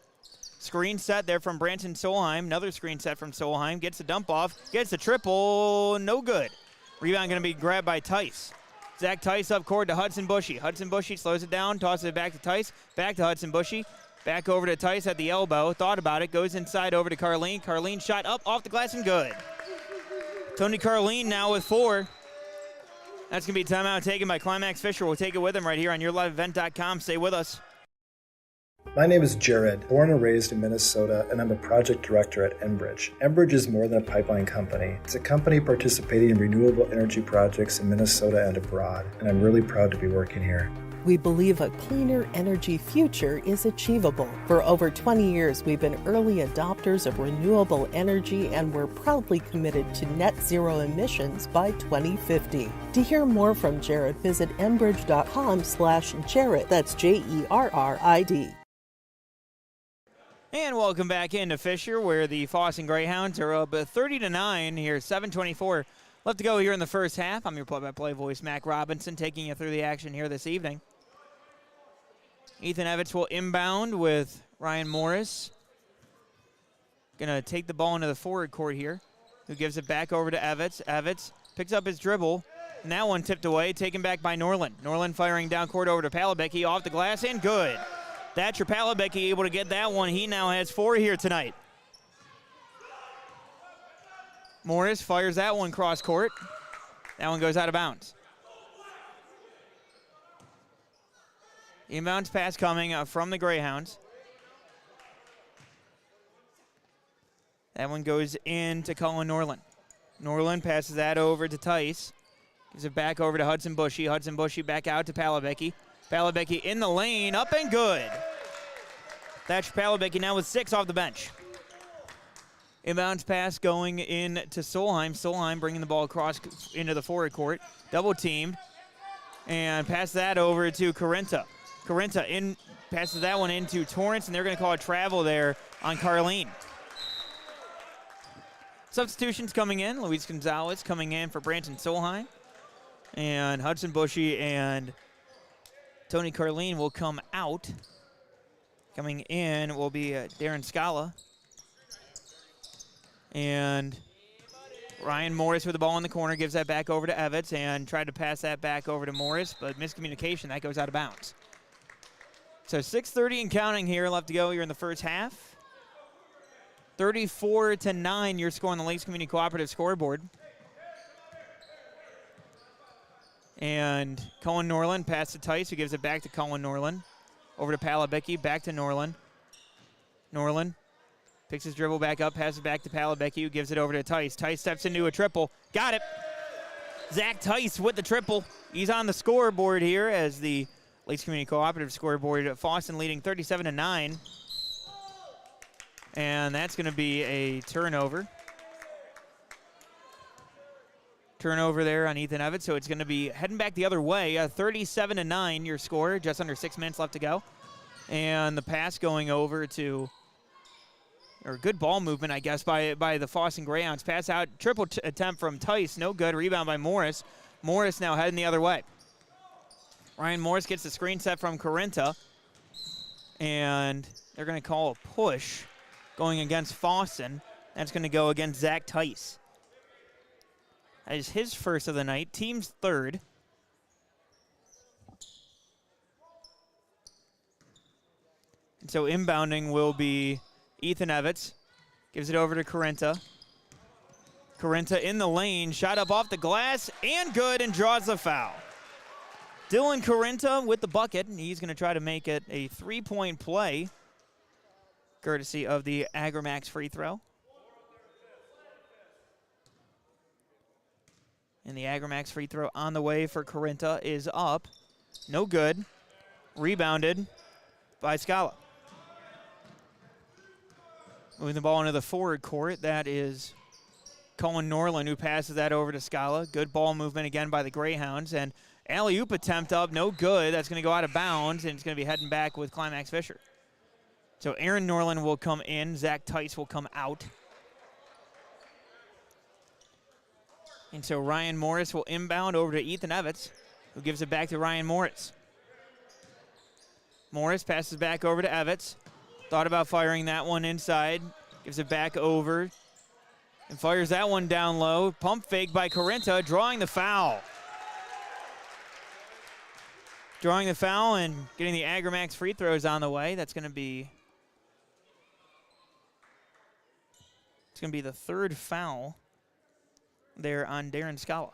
Screen set there from Branson Solheim. Another screen set from Solheim. Gets the dump off. Gets the triple. No good. Rebound going to be grabbed by Tice. Zach Tice up court to Hudson Bushy. Hudson Bushy slows it down, tosses it back to Tice. Back to Hudson Bushy. Back over to Tice at the elbow. Thought about it. Goes inside over to Carleen. Carleen shot up off the glass and good. Tony Carleen now with 4. That's going to be a timeout taken by Climax Fisher. We'll take it with him right here on YourLiveEvent.com. Stay with us. My name is Jared, born and raised in Minnesota, and I'm a project director at Enbridge. Enbridge is more than a pipeline company. It's a company participating in renewable energy projects in Minnesota and abroad, and I'm really proud to be working here. We believe a cleaner energy future is achievable. For over 20 years, we've been early adopters of renewable energy, and we're proudly committed to net zero emissions by 2050. To hear more from Jared, visit enbridge.com/Jared. That's JERRID. And welcome back into Fisher, where the Fosston Greyhounds are up 30-9 here. 7:24 left to go here in the first half. I'm your play-by-play voice, Mac Robinson, taking you through the action here this evening. Ethan Evans will inbound with Ryan Morris. Gonna take the ball into the forward court here. Who gives it back over to Evans. Evans picks up his dribble. And that one tipped away, taken back by Norland. Norland firing down court over to Palabicki, off the glass and good. Thatcher Palabicki able to get that one. He now has 4 here tonight. Morris fires that one cross court. That one goes out of bounds. Inbounds pass coming from the Greyhounds. That one goes into Colin Norland. Norland passes that over to Tice. Gives it back over to Hudson Bushy. Hudson Bushy back out to Palabicki. Palabicki in the lane, up and good. Thatcher Palabicki now with 6 off the bench. Inbounds pass going in to Solheim. Solheim bringing the ball across into the forward court. Double teamed. And pass that over to Carenta. Carenta passes that one into Torrance, and they're going to call a travel there on Carleen. Substitutions coming in. Luis Gonzalez coming in for Branson Solheim. And Hudson Bushy and Tony Carleen will come out. Coming in will be Darren Scala. And Ryan Morris with the ball in the corner, gives that back over to Evans and tried to pass that back over to Morris, but miscommunication, that goes out of bounds. So 6:30 and counting here left to go here in the first half. 34-9 your score on the Lakes Community Cooperative scoreboard. And Colin Norland pass to Tice, who gives it back to Colin Norland. Over to Palabicki, back to Norland. Norland picks his dribble back up, passes back to Palabicki, who gives it over to Tice. Tice steps into a triple. Got it. Zach Tice with the triple. He's on the scoreboard here as the Lakes Community Cooperative scoreboard. Fosston leading 37-9. And that's going to be a turnover. turnover there on Ethan Evans, so it's going to be heading back the other way. 37-9 your score, just under 6 minutes left to go. And the pass going over to, or good ball movement, I guess, by the Fosston Greyhounds. Pass out, triple attempt from Tice, no good. Rebound by Morris. Morris now heading the other way. Ryan Morris gets the screen set from Corinta, and they're going to call a push going against Fosston. That's going to go against Zach Tice. That is his first of the night, team's third. And so inbounding will be Ethan Evans. Gives it over to Corinta. Corinta in the lane, shot up off the glass, and good, and draws the foul. Dylan Corinta with the bucket, and he's going to try to make it a three-point play, courtesy of the Agrimax free throw. And the Agrimax free throw on the way for Corinta is up. No good. Rebounded by Scala. Moving the ball into the forward court, that is Colin Norland who passes that over to Scala. Good ball movement again by the Greyhounds. And alley-oop attempt up, no good. That's going to go out of bounds, and it's going to be heading back with Climax Fisher. So Aaron Norland will come in. Zach Tice will come out. And so Ryan Morris will inbound over to Ethan Evans, who gives it back to Ryan Morris. Morris passes back over to Evans. Thought about firing that one inside. Gives it back over and fires that one down low. Pump fake by Corinta, drawing the foul. Drawing the foul and getting the Agrimax free throws on the way. That's going to be, it's going to be the third foul there on Darren Scala.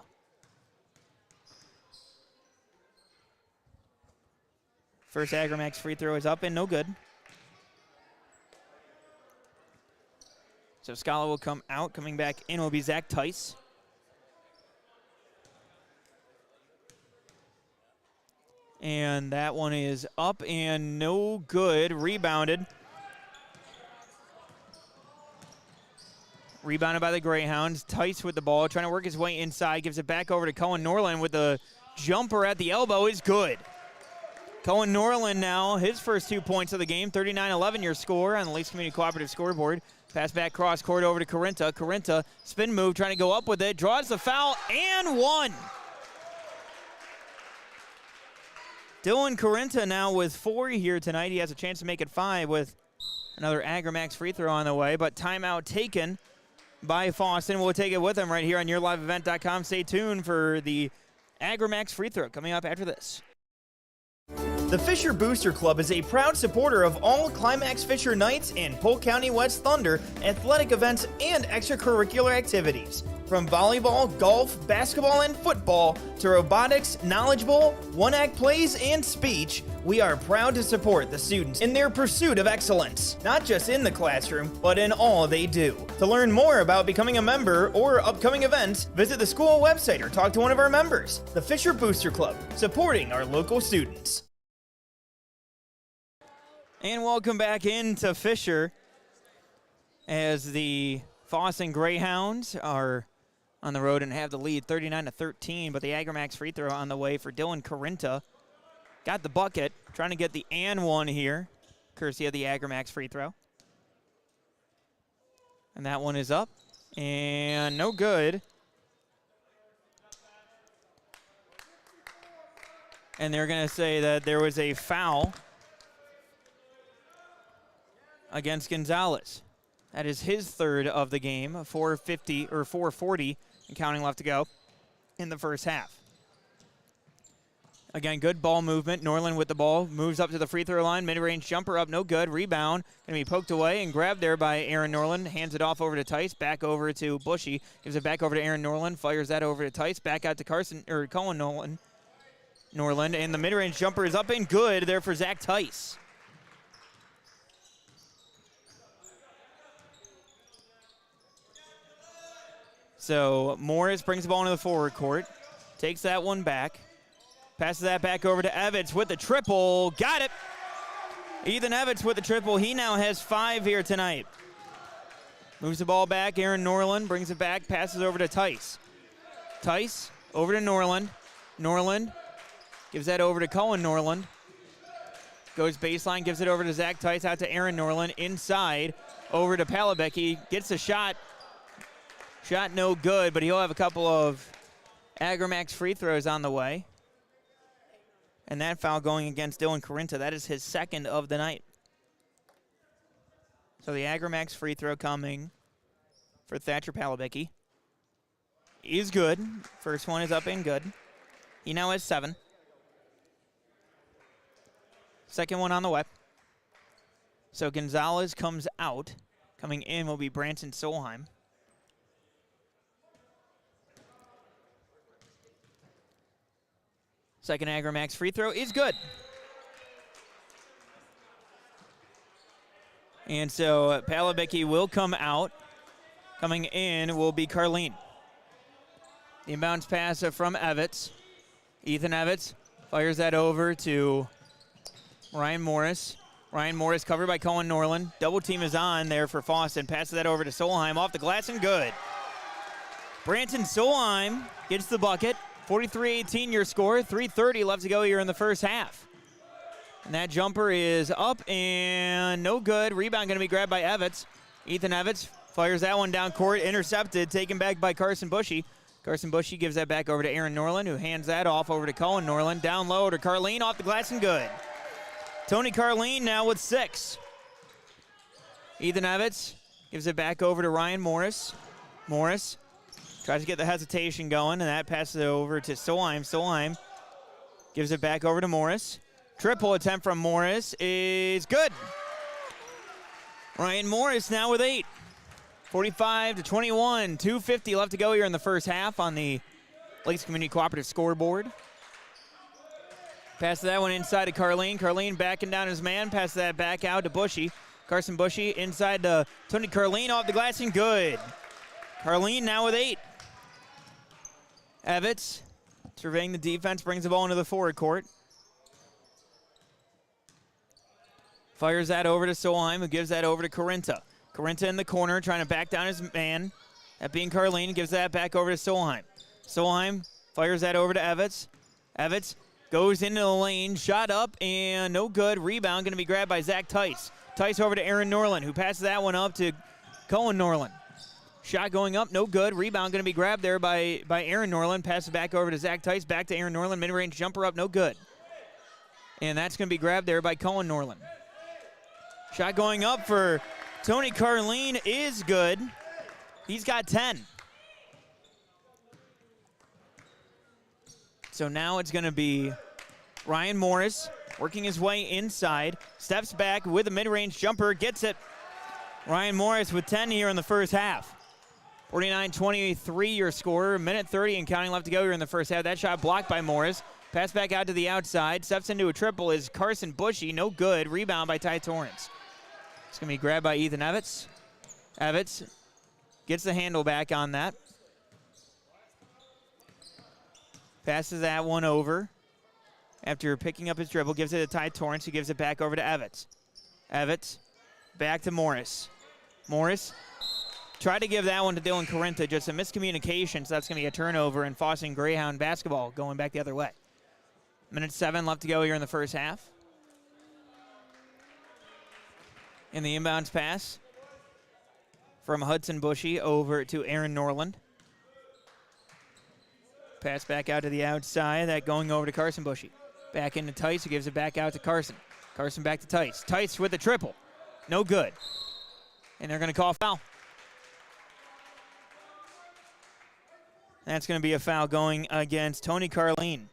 First Agrimax free throw is up and no good. So Scala will come out. Coming back in will be Zach Tice. And that one is up and no good. Rebounded. Rebounded by the Greyhounds. Tice with the ball, trying to work his way inside. Gives it back over to Cohen Norland with the jumper at the elbow is good. Cohen Norland now, his first 2 points of the game. 39-11 your score on the Lakes Community Cooperative scoreboard. Pass back cross court over to Corinta. Corinta, spin move, trying to go up with it. Draws the foul and one. Dylan Corinta now with 4 here tonight. He has a chance to make it 5 with another Agrimax free throw on the way. But timeout taken by Fosston. We'll take it with him right here on YourLiveEvent.com. Stay tuned for the Agrimax free throw coming up after this. The Fisher Booster Club is a proud supporter of all Climax Fisher Knights and Polk County West Thunder athletic events and extracurricular activities. From volleyball, golf, basketball, and football to robotics, knowledge bowl, one-act plays, and speech, we are proud to support the students in their pursuit of excellence, not just in the classroom, but in all they do. To learn more about becoming a member or upcoming events, visit the school website or talk to one of our members. The Fisher Booster Club, supporting our local students. And welcome back into Fisher as the Fosston Greyhounds are on the road and have the lead 39-13, but the Agrimax free throw on the way for Dylan Corinta. Got the bucket, trying to get the and one here, courtesy of the Agrimax free throw. And that one is up and no good. And they're going to say that there was a foul against Gonzalez. That is his third of the game, 4:50 or 4:40 and counting left to go in the first half. Again, good ball movement. Norland with the ball, moves up to the free throw line, mid-range jumper up, no good. Rebound, going to be poked away and grabbed there by Aaron Norland. Hands it off over to Tice, back over to Bushy. Gives it back over to Aaron Norland, fires that over to Tice, back out to Colin Norland, and the mid-range jumper is up and good there for Zach Tice. So Morris brings the ball into the forward court, takes that one back, passes that back over to Evans with the triple. Got it. Ethan Evans with the triple. He now has 5 here tonight. Moves the ball back. Aaron Norland brings it back, passes over to Tice. Tice over to Norland. Norland gives that over to Cohen Norland. Goes baseline, gives it over to Zach Tice, out to Aaron Norland. Inside, over to Palabecki. Gets the shot. Shot no good, but he'll have a couple of Agramax free throws on the way. And that foul going against Dylan Corinta. That is his second of the night. So the Agramax free throw coming for Thatcher Palabecki is good. First one is up and good. He now has 7. Second one on the way. So Gonzalez comes out. Coming in will be Branson Solheim. Second Agramax free throw is good. And so Palabecki will come out. Coming in will be Carlene. The inbounds pass from Evitz. Ethan Evitz fires that over to Ryan Morris. Ryan Morris covered by Cohen Norland. Double team is on there for Fosston. Passes that over to Solheim. Off the glass and good. Branson Solheim gets the bucket. 43-18 your score. 3:30 left to go here in the first half. And that jumper is up and no good. Rebound going to be grabbed by Evitz. Ethan Evitz fires that one down court. Intercepted. Taken back by Carson Bushy. Carson Bushy gives that back over to Aaron Norland, who hands that off over to Cohen Norland. Down low to Carlene. Off the glass and good. Tony Carlene now with 6. Ethan Evitz gives it back over to Ryan Morris. Morris tries to get the hesitation going, and that passes it over to Solheim. Solheim gives it back over to Morris. Triple attempt from Morris is good. Ryan Morris now with 8. 45-21, 2:50 left to go here in the first half on the Lakes Community Cooperative scoreboard. Pass that one inside to Carlene. Carlene backing down his man. Pass that back out to Bushy. Carson Bushy inside to Tony Carlene. Off the glass and good. Carlene now with 8. Evitz surveying the defense, brings the ball into the forward court. Fires that over to Solheim, who gives that over to Corinta. Corinta in the corner, trying to back down his man. That being Carlene, gives that back over to Solheim. Solheim fires that over to Evitz. Evitz goes into the lane, shot up, and no good. Rebound going to be grabbed by Zach Tice. Tice over to Aaron Norland, who passes that one up to Cohen Norland. Shot going up, no good. Rebound going to be grabbed there by Aaron Norland. Pass it back over to Zach Tice, back to Aaron Norland. Mid-range jumper up, no good. And that's going to be grabbed there by Cohen Norland. Shot going up for Tony Carlene is good. He's got 10. So now it's going to be Ryan Morris working his way inside. Steps back with a mid-range jumper, gets it. Ryan Morris with 10 here in the first half. 49-23 your score. Minute 30 and counting left to go here in the first half. That shot blocked by Morris. Pass back out to the outside. Steps into a triple is Carson Bushy. No good. Rebound by Ty Torrance. It's going to be grabbed by Ethan Evitz. Evitz gets the handle back on that. Passes that one over. After picking up his dribble, gives it to Ty Torrance, who gives it back over to Evitz. Evitz back to Morris. Morris tried to give that one to Dylan Corinta, just a miscommunication, so that's going to be a turnover in Fosston Greyhound basketball going back the other way. Minute 7 left to go here in the first half. In the inbounds pass from Hudson Bushy over to Aaron Norland. Pass back out to the outside, that going over to Carson Bushy. Back into Tice, who gives it back out to Carson. Carson back to Tice. Tice with the triple. No good. And they're going to call foul. That's going to be a foul going against Tony Carlene.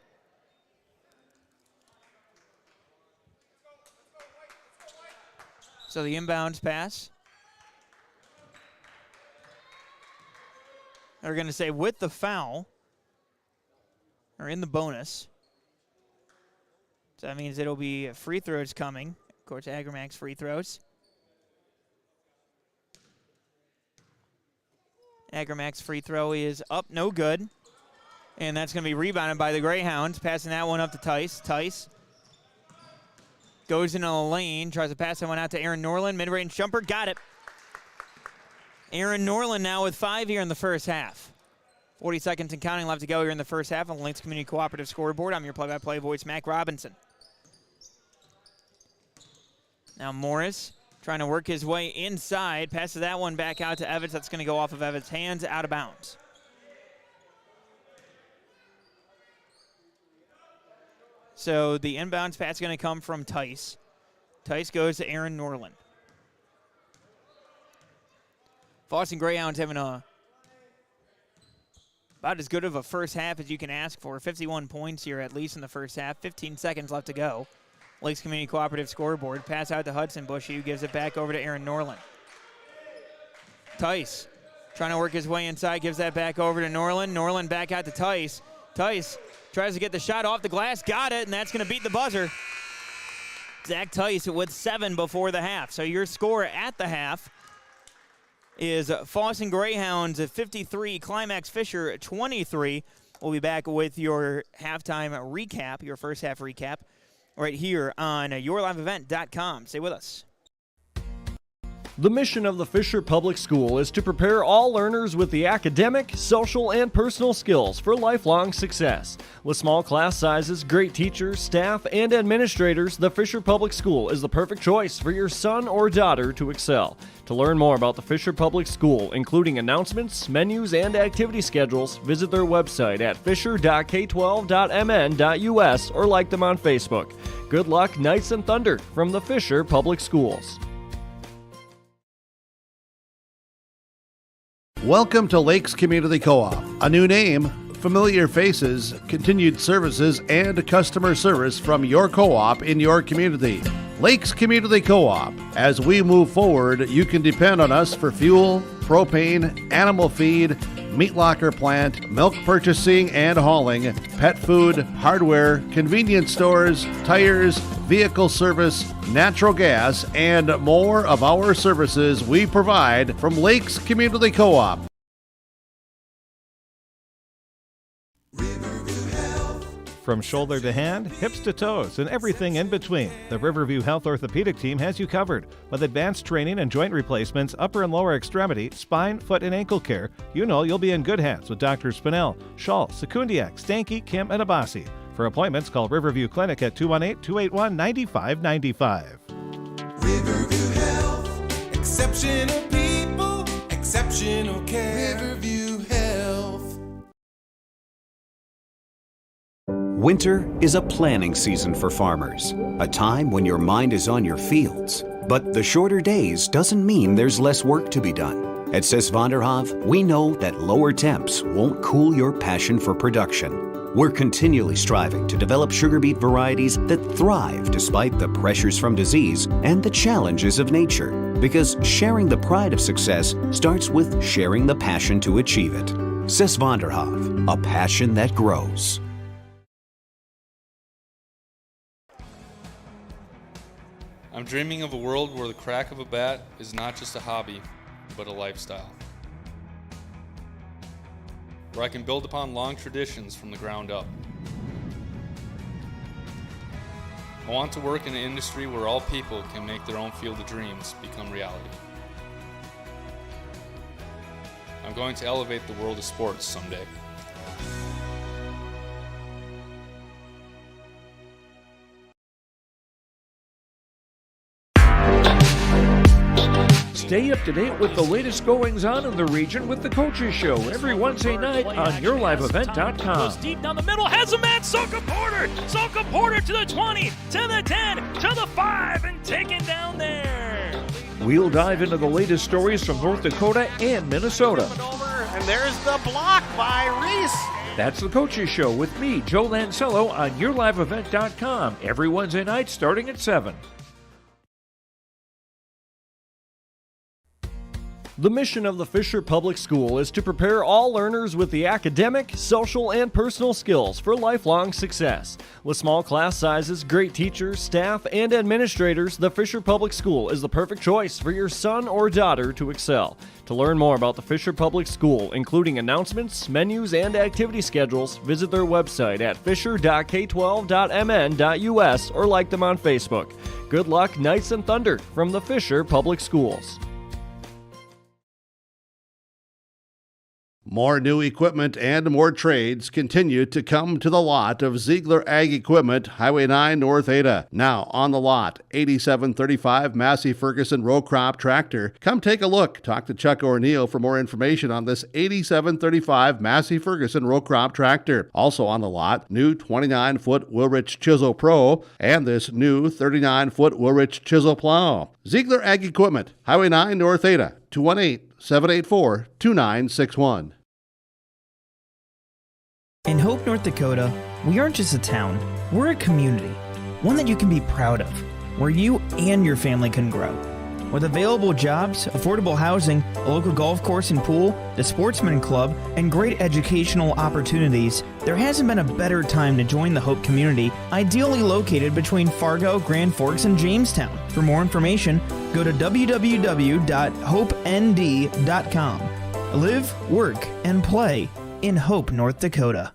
So the inbounds pass. They're going to say with the foul, or in the bonus. So that means it'll be free throws coming. Of course, Agramax free throws. Agramax free throw is up, no good. And that's going to be rebounded by the Greyhounds. Passing that one up to Tice. Tice goes into the lane, tries to pass that one out to Aaron Norland. Mid-range jumper, got it. Aaron Norland now with 5 here in the first half. 40 seconds and counting left to go here in the first half on the Lakes Community Cooperative scoreboard. I'm your play-by-play voice, Mac Robinson. Now Morris trying to work his way inside. Passes that one back out to Evans. That's going to go off of Evans' hands, out of bounds. So the inbounds pass is going to come from Tice. Tice goes to Aaron Norland. Fosston Greyhounds having about as good of a first half as you can ask for. 51 points here, at least in the first half. 15 seconds left to go. Lakes Community Cooperative scoreboard. Pass out to Hudson Bushy, who gives it back over to Aaron Norland. Tice trying to work his way inside, gives that back over to Norland. Norland back out to Tice. Tice tries to get the shot off the glass, got it, and that's going to beat the buzzer. Zach Tice with 7 before the half. So your score at the half is Fosston Greyhounds at 53, Climax Fisher at 23. We'll be back with your halftime recap, your first half recap, right here on yourliveevent.com. Stay with us. The mission of the Fisher Public School is to prepare all learners with the academic, social, and personal skills for lifelong success. With small class sizes, great teachers, staff, and administrators, the Fisher Public School is the perfect choice for your son or daughter to excel. To learn more about the Fisher Public School, including announcements, menus, and activity schedules, visit their website at fisher.k12.mn.us or like them on Facebook. Good luck, Knights and Thunder, from the Fisher Public Schools. Welcome to Lakes Community Co-op. A new name, familiar faces, continued services, and customer service from your co-op in your community. Lakes Community Co-op. As we move forward, you can depend on us for fuel, propane, animal feed, meat locker plant, milk purchasing and hauling, pet food, hardware, convenience stores, tires, vehicle service, natural gas, and more of our services we provide from Lakes Community Co-op. From shoulder to hand, hips to toes, and everything in between, the Riverview Health Orthopedic Team has you covered. With advanced training and joint replacements, upper and lower extremity, spine, foot, and ankle care, you know you'll be in good hands with Drs. Spinell, Schall, Sekundiak, Stanky, Kim, and Abasi. For appointments, call Riverview Clinic at 218-281-9595. Riverview Health, exceptional people, exceptional care. Riverview Health. Winter is a planning season for farmers, a time when your mind is on your fields. But the shorter days doesn't mean there's less work to be done. At Sis van der Haaf, we know that lower temps won't cool your passion for production. We're continually striving to develop sugar beet varieties that thrive despite the pressures from disease and the challenges of nature. Because sharing the pride of success starts with sharing the passion to achieve it. Sis van der Haaf, a passion that grows. I'm dreaming of a world where the crack of a bat is not just a hobby, but a lifestyle. Where I can build upon long traditions from the ground up. I want to work in an industry where all people can make their own field of dreams become reality. I'm going to elevate the world of sports someday. Stay up to date with the latest goings-on in the region with the Coaches Show every Wednesday night on yourliveevent.com. Goes deep down the middle, has a man, Soka Porter! Soka Porter to the 20, to the 10, to the 5, and taken down there. We'll dive into the latest stories from North Dakota and Minnesota. And there's the block by Reese. That's the Coaches Show with me, Joe Lancello, on yourliveevent.com every Wednesday night starting at 7. The mission of the Fisher Public School is to prepare all learners with the academic, social, and personal skills for lifelong success. With small class sizes, great teachers, staff, and administrators, the Fisher Public School is the perfect choice for your son or daughter to excel. To learn more about the Fisher Public School, including announcements, menus, and activity schedules, visit their website at fisher.k12.mn.us or like them on Facebook. Good luck, Knights and Thunder, from the Fisher Public Schools. More new equipment and more trades continue to come to the lot of Ziegler Ag Equipment, Highway 9 North Ada. Now on the lot, 8735 Massey Ferguson row crop tractor. Come take a look. Talk to Chuck O'Neill for more information on this 8735 Massey Ferguson row crop tractor. Also on the lot, new 29-foot Wilrich Chisel Pro and this new 39-foot Wilrich Chisel Plow. Ziegler Ag Equipment, Highway 9 North Ada, 218-784-2961. In Hope, North Dakota, we aren't just a town, we're a community, one that you can be proud of, where you and your family can grow. With available jobs, affordable housing, a local golf course and pool, the Sportsman Club, and great educational opportunities, there hasn't been a better time to join the Hope community, ideally located between Fargo, Grand Forks, and Jamestown. For more information, go to www.hopend.com. Live, work, and play in Hope, North Dakota.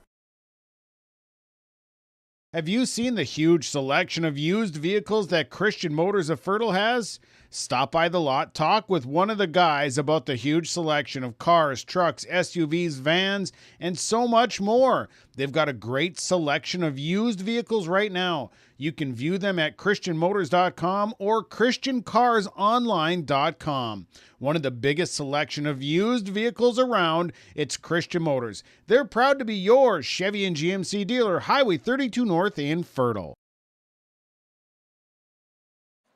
Have you seen the huge selection of used vehicles that Christian Motors of Fertile has? Stop by the lot, talk with one of the guys about the huge selection of cars, trucks, SUVs, vans, and so much more. They've got a great selection of used vehicles right now. You can view them at christianmotors.com or christiancarsonline.com. One of the biggest selection of used vehicles around, it's Christian Motors. They're proud to be your Chevy and GMC dealer, Highway 32 North in Fertile.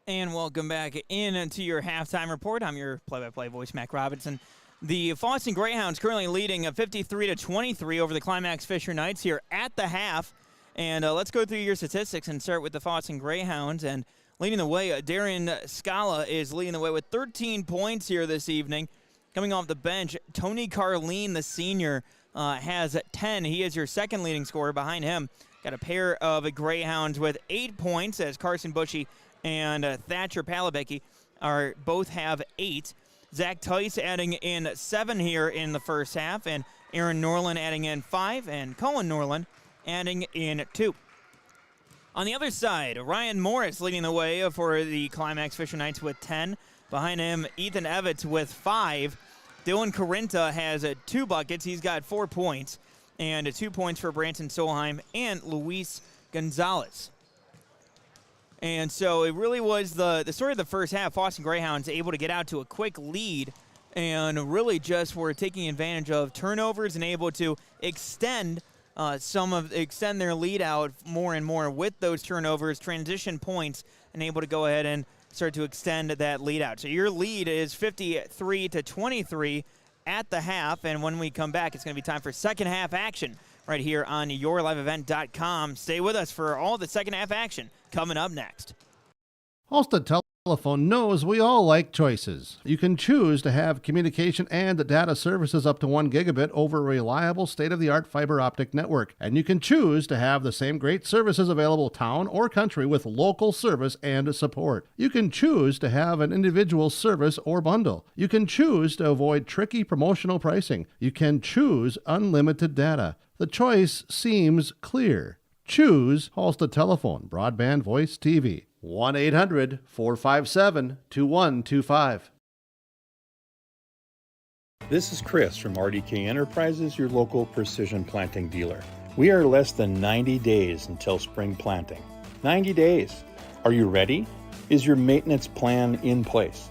And welcome back into your halftime report. I'm your play-by-play voice, Mac Robinson. The Fosston Greyhounds currently leading 53-23 over the Climax Fisher Knights here at the half. And let's go through your statistics and start with the Fosston Greyhounds. And leading the way, Darren Scala is leading the way with 13 points here this evening. Coming off the bench, Tony Carleen, the senior, has 10. He is your second leading scorer. Behind him, got a pair of Greyhounds with 8 points as Carson Bushy and Thatcher Palabecki both have 8. Zach Tice adding in 7 here in the first half, and Aaron Norland adding in 5, and Colin Norland adding in 2. On the other side, Ryan Morris leading the way for the Climax Fisher Knights with 10. Behind him, Ethan Evans with 5. Dylan Carinta has 2 buckets. He's got 4 points, and 2 points for Branson Solheim and Luis Gonzalez. And so it really was the story of the first half. Fosston Greyhounds able to get out to a quick lead and really just were taking advantage of turnovers and able to extend their lead out more and more with those turnovers, transition points, and able to go ahead and start to extend that lead out. So your lead is 53-23 at the half, and when we come back, it's going to be time for second half action right here on yourliveevent.com. Stay with us for all the second half action coming up next. Halstead Telephone knows we all like choices. You can choose to have communication and data services up to 1 gigabit over a reliable state-of-the-art fiber optic network. And you can choose to have the same great services available town or country with local service and support. You can choose to have an individual service or bundle. You can choose to avoid tricky promotional pricing. You can choose unlimited data. The choice seems clear. Choose Halstead Telephone, Broadband Voice TV. 1-800-457-2125. This is Chris from RDK Enterprises, your local precision planting dealer. We are less than 90 days until spring planting. 90 days. Are you ready? Is your maintenance plan in place?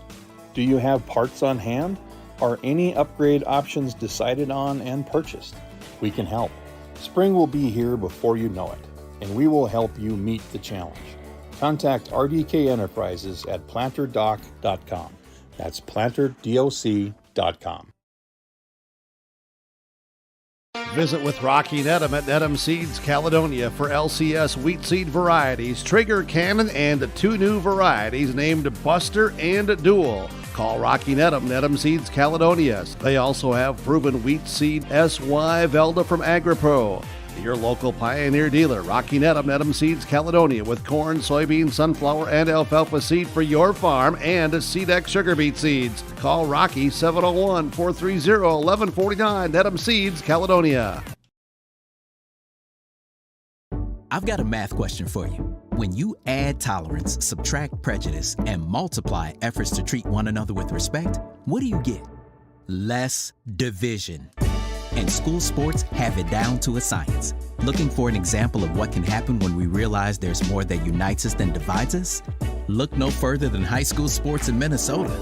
Do you have parts on hand? Are any upgrade options decided on and purchased? We can help. Spring will be here before you know it, and we will help you meet the challenge. Contact RDK Enterprises at planterdoc.com. That's planterdoc.com. Visit with Rocky Nedham at Nedham Seeds Caledonia for LCS wheat seed varieties, Trigger Cannon, and 2 new varieties named Buster and Dual. Call Rocky Nedham, Nedham Seeds Caledonia. They also have proven wheat seed SY Velda from AgriPro. Your local Pioneer dealer, Rocky Nedham, Nedham Seeds Caledonia, with corn, soybean, sunflower, and alfalfa seed for your farm and Seedex sugar beet seeds. Call Rocky 701-430-1149, Nedham Seeds Caledonia. I've got a math question for you. When you add tolerance, subtract prejudice, and multiply efforts to treat one another with respect, what do you get? Less division. and school sports have it down to a science. Looking for an example of what can happen when we realize there's more that unites us than divides us? Look no further than high school sports in Minnesota.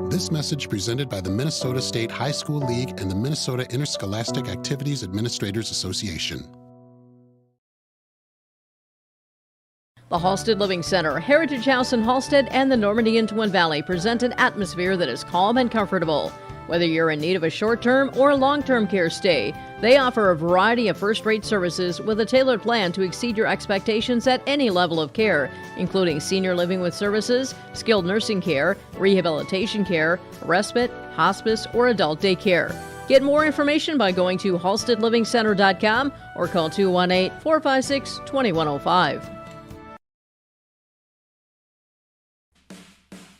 This message presented by the Minnesota State High School League and the Minnesota Interscholastic Activities Administrators Association. The Halstead Living Center, Heritage House in Halstead, and the Normandy in Twin Valley present an atmosphere that is calm and comfortable. Whether you're in need of a short-term or long-term care stay, they offer a variety of first-rate services with a tailored plan to exceed your expectations at any level of care, including senior living with services, skilled nursing care, rehabilitation care, respite, hospice, or adult day care. Get more information by going to halsteadlivingcenter.com or call 218-456-2105.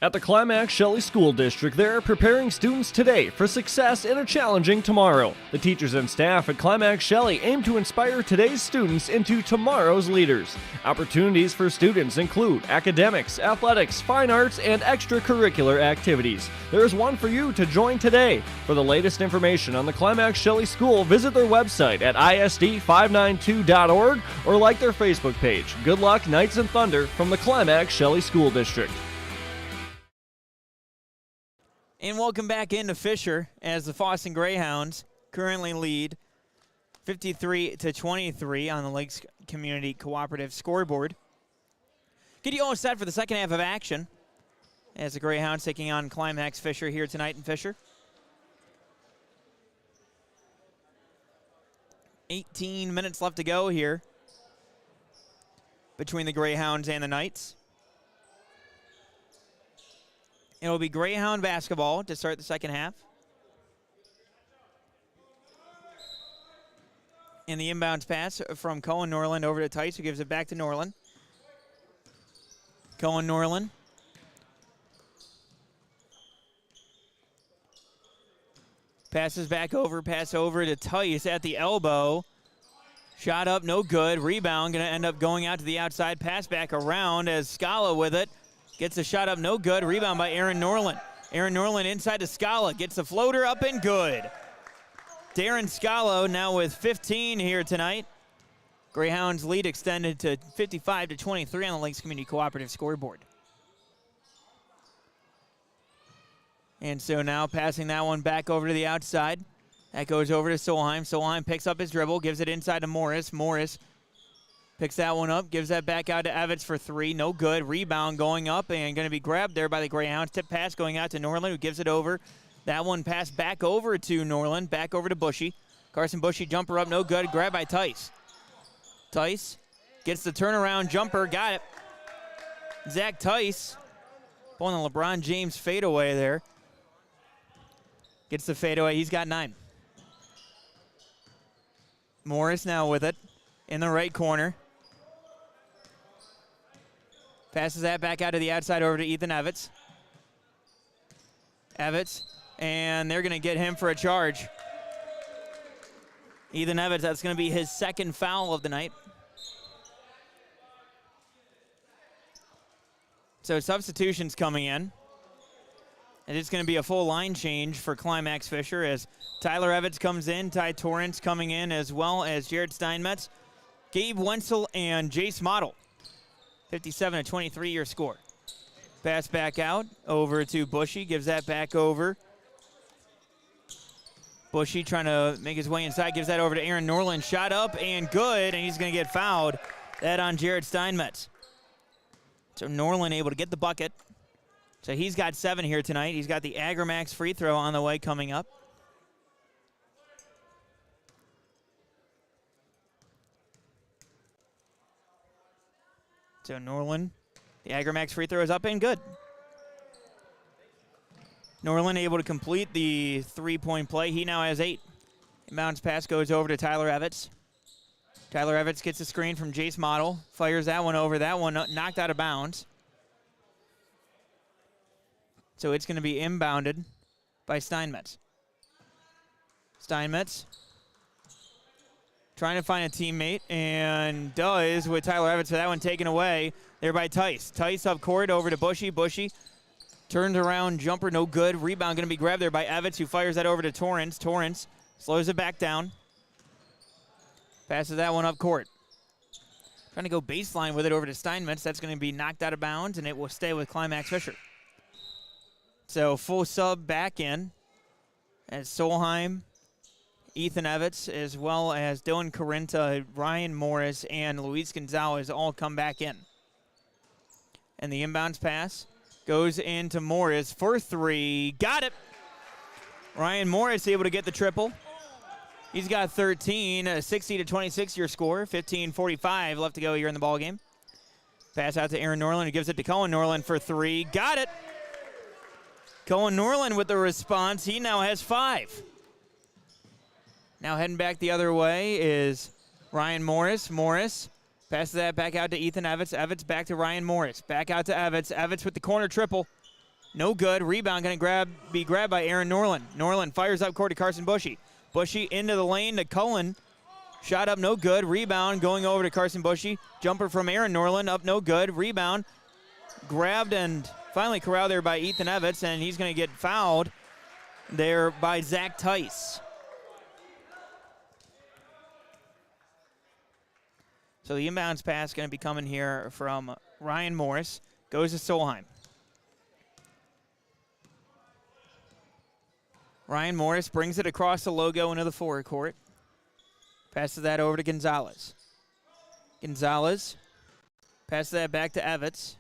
At the Climax Shelley School District, they're preparing students today for success in a challenging tomorrow. The teachers and staff at Climax Shelley aim to inspire today's students into tomorrow's leaders. Opportunities for students include academics, athletics, fine arts, and extracurricular activities. There's one for you to join today. For the latest information on the Climax Shelley School, visit their website at isd592.org or like their Facebook page. Good luck, Knights and Thunder, from the Climax Shelley School District. And welcome back into Fisher as the Fosston Greyhounds currently lead 53-23 on the Lakes Community Cooperative scoreboard. Get you all set for the second half of action as the Greyhounds taking on Climax Fisher here tonight in Fisher. 18 minutes left to go here between the Greyhounds and the Knights. It'll be Greyhound basketball to start the second half. And the inbounds pass from Cohen Norland over to Tice, who gives it back to Norland. Cohen Norland. Passes back over, pass over to Tice at the elbow. Shot up, no good. Rebound, going to end up going out to the outside. Pass back around as Scala with it. Gets the shot up, no good. Rebound by Aaron Norland. Aaron Norland inside to Scala. Gets the floater up and good. Darren Scala now with 15 here tonight. Greyhounds lead extended to 55-23 on the Lakes Community Cooperative scoreboard. And so now passing that one back over to the outside. That goes over to Solheim. Solheim picks up his dribble, gives it inside to Morris. Morris picks that one up, gives that back out to Evans for three. No good. Rebound going up and going to be grabbed there by the Greyhounds. Tip pass going out to Norland, who gives it over. That one passed back over to Norland, back over to Bushy. Carson Bushy jumper up, no good. Grabbed by Tice. Tice gets the turnaround jumper, got it. Zach Tice pulling the LeBron James fadeaway there. Gets the fadeaway. He's got 9. Morris now with it in the right corner. Passes that back out to the outside over to Ethan Evans. Evans, and they're going to get him for a charge. Ethan Evans, that's going to be his second foul of the night. So substitutions coming in. And it's going to be a full line change for Climax Fisher as Tyler Evans comes in, Ty Torrance coming in, as well as Jared Steinmetz, Gabe Wenzel, and Jace Model. 57-23 your score. Pass back out over to Bushy, gives that back over. Bushy trying to make his way inside, gives that over to Aaron Norland. Shot up and good, and he's going to get fouled. That on Jared Steinmetz. So Norland able to get the bucket. So he's got 7 here tonight. He's got the Agramax free throw on the way coming up. So Norland, the Agramax free throw is up and good. Norland able to complete the three-point play. He now has 8. Inbounds pass goes over to Tyler Evans. Tyler Evans gets a screen from Jace Model. Fires that one over. That one knocked out of bounds. So it's going to be inbounded by Steinmetz. Steinmetz trying to find a teammate, and does with Tyler Evans. So that one taken away there by Tice. Tice up court over to Bushy. Bushy turned around, jumper no good. Rebound going to be grabbed there by Evans, who fires that over to Torrance. Torrance Slows it back down. Passes that one up court. Trying to go baseline with it over to Steinmetz. That's going to be knocked out of bounds, and it will stay with Climax Fisher. So full sub back in as Solheim, Ethan Evans, as well as Dylan Corinta, Ryan Morris, and Luis Gonzalez all come back in. And the inbounds pass goes into Morris for three. Got it. Ryan Morris able to get the triple. He's got 13, 60-26 your score, 15:45 left to go here in the ballgame. Pass out to Aaron Norland, who gives it to Cohen Norland for three. Got it. Cohen Norland with the response. He now has 5. Now heading back the other way is Ryan Morris. Morris passes that back out to Ethan Evans. Evans back to Ryan Morris. Back out to Evans. Evans with the corner triple. No good. Rebound going to be grabbed by Aaron Norland. Norland fires up court to Carson Bushy. Bushy into the lane to Cullen. Shot up no good. Rebound going over to Carson Bushy. Jumper from Aaron Norland up no good. Rebound grabbed and finally corralled there by Ethan Evans, and he's going to get fouled there by Zach Tice. So the inbounds pass going to be coming here from Ryan Morris. Goes to Solheim. Ryan Morris brings it across the logo into the forward court. Passes that over to Gonzalez. Gonzalez passes that back to Evans.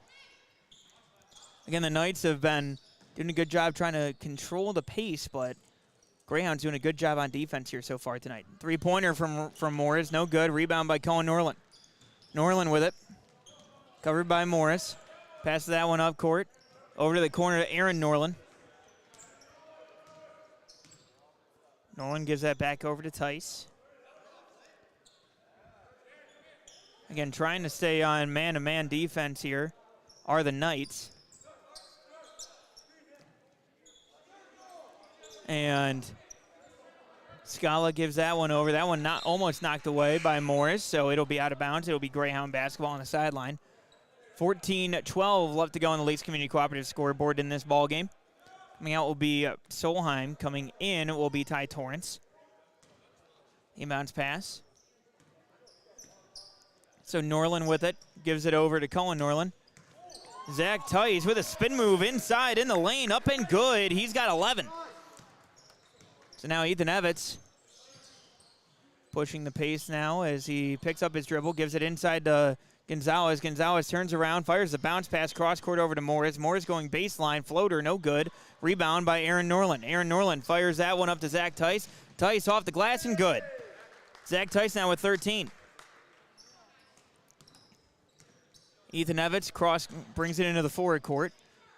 Again, the Knights have been doing a good job trying to control the pace, but Greyhounds doing a good job on defense here so far tonight. Three-pointer from Morris, no good. Rebound by Cohen Norland. Norland with it. Covered by Morris. Passes that one up court. Over to the corner to Aaron Norland. Norland gives that back over to Tice. Again, trying to stay on man-to-man defense here are the Knights. And Scala gives that one over. That one almost knocked away by Morris, so it'll be out of bounds. It'll be Greyhound basketball on the sideline. 14-12 left to go on the Lakes Community Cooperative scoreboard in this ball game. Coming out will be Solheim. Coming in will be Ty Torrance. Inbounds pass. So Norland with it. Gives it over to Cullen Norland. Zach Tice with a spin move inside in the lane. Up and good. He's got 11. So now Ethan Evans pushing the pace now as he picks up his dribble. Gives it inside to Gonzalez. Gonzalez turns around, fires the bounce pass cross court over to Morris. Morris going baseline, floater, no good. Rebound by Aaron Norland. Aaron Norland fires that one up to Zach Tice. Tice off the glass and good. Zach Tice now with 13. Ethan Evans brings it into the forward court.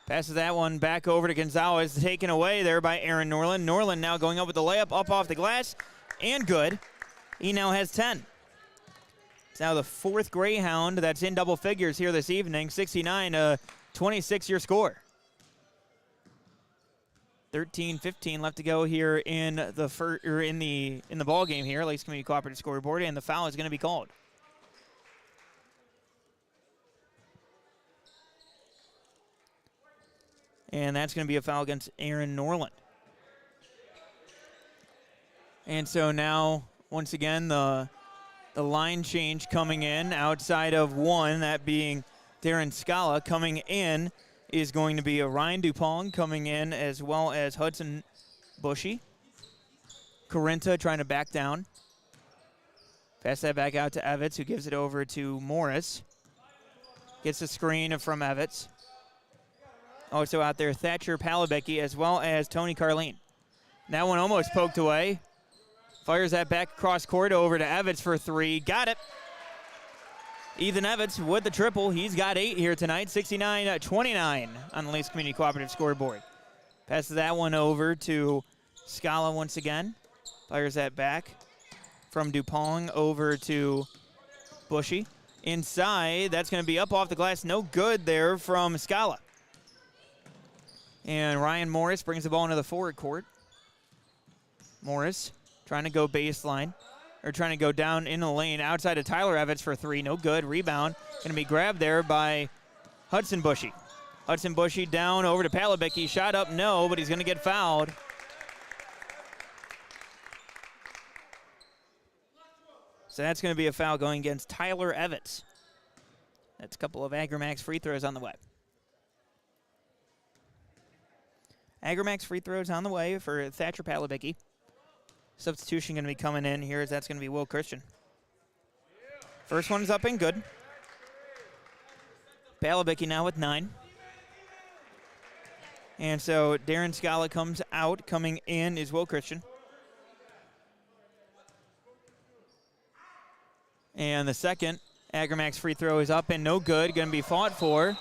Passes that one back over to Gonzalez. Taken away there by Aaron Norland. Norland now going up with the layup, up off the glass, and good. He now has 10. It's now the 4th Greyhound that's in double figures here this evening. 69-26 your score. 13-15 left to go here in the in the ball game here. Lakes Community Cooperative scoreboard, and the foul is going to be called. And that's going to be a foul against Aaron Norland. And so now, once again, the line change coming in outside of one, that being Darren Scala. Coming in is going to be a Ryan Dupong coming in, as well as Hudson Bushy. Corinta trying to back down. Pass that back out to Evans, who gives it over to Morris. Gets the screen from Evans. Also out there, Thatcher Palabecki, as well as Tony Carlene. That one almost poked away. Fires that back across court over to Evans for 3. Got it. Ethan Evans with the triple. He's got 8 here tonight. 69-29 on the Lakes Community Cooperative scoreboard. Passes that one over to Scala once again. Fires that back from Dupong over to Bushy. Inside, that's going to be up off the glass. No good there from Scala. And Ryan Morris brings the ball into the forward court. Morris trying to go baseline, or trying to go down in the lane outside of Tyler Evans for 3. No good. Rebound going to be grabbed there by Hudson Bushy. Hudson Bushy down over to Palabecki. Shot up, no, but he's going to get fouled. So that's going to be a foul going against Tyler Evans. That's a couple of Agrimax free throws on the way. Agrimax free throws on the way for Thatcher Palabicki. Substitution going to be coming in here as that's going to be Will Christian. First one's up and good. Palabicki now with 9. And so Darren Scala comes out. Coming in is Will Christian. And the second Agrimax free throw is up and no good. Going to be fought for.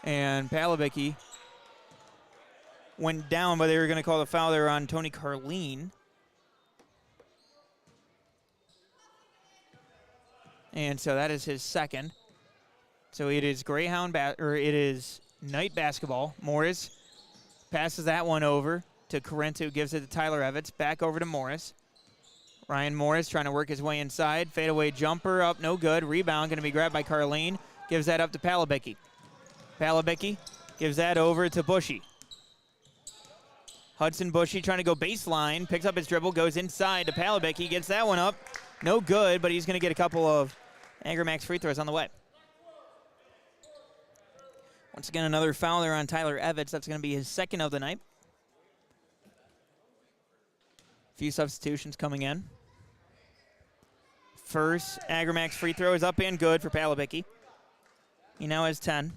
And Palabicki went down, but they were going to call the foul there on Tony Carleen. And so that is his second. So it is it is Knight basketball. Morris passes that one over to Corrento, gives it to Tyler Evans. Back over to Morris. Ryan Morris trying to work his way inside. Fadeaway jumper up, no good. Rebound going to be grabbed by Carleen. Gives that up to Palabicki. Palabicki gives that over to Bushy. Hudson Bushy trying to go baseline. Picks up his dribble, goes inside to Palabicki. Gets that one up. No good, but he's going to get a couple of Agrimax free throws on the way. Once again, another foul there on Tyler Evans. That's going to be his second of the night. A few substitutions coming in. First Agrimax free throw is up and good for Palabicki. He now has 10.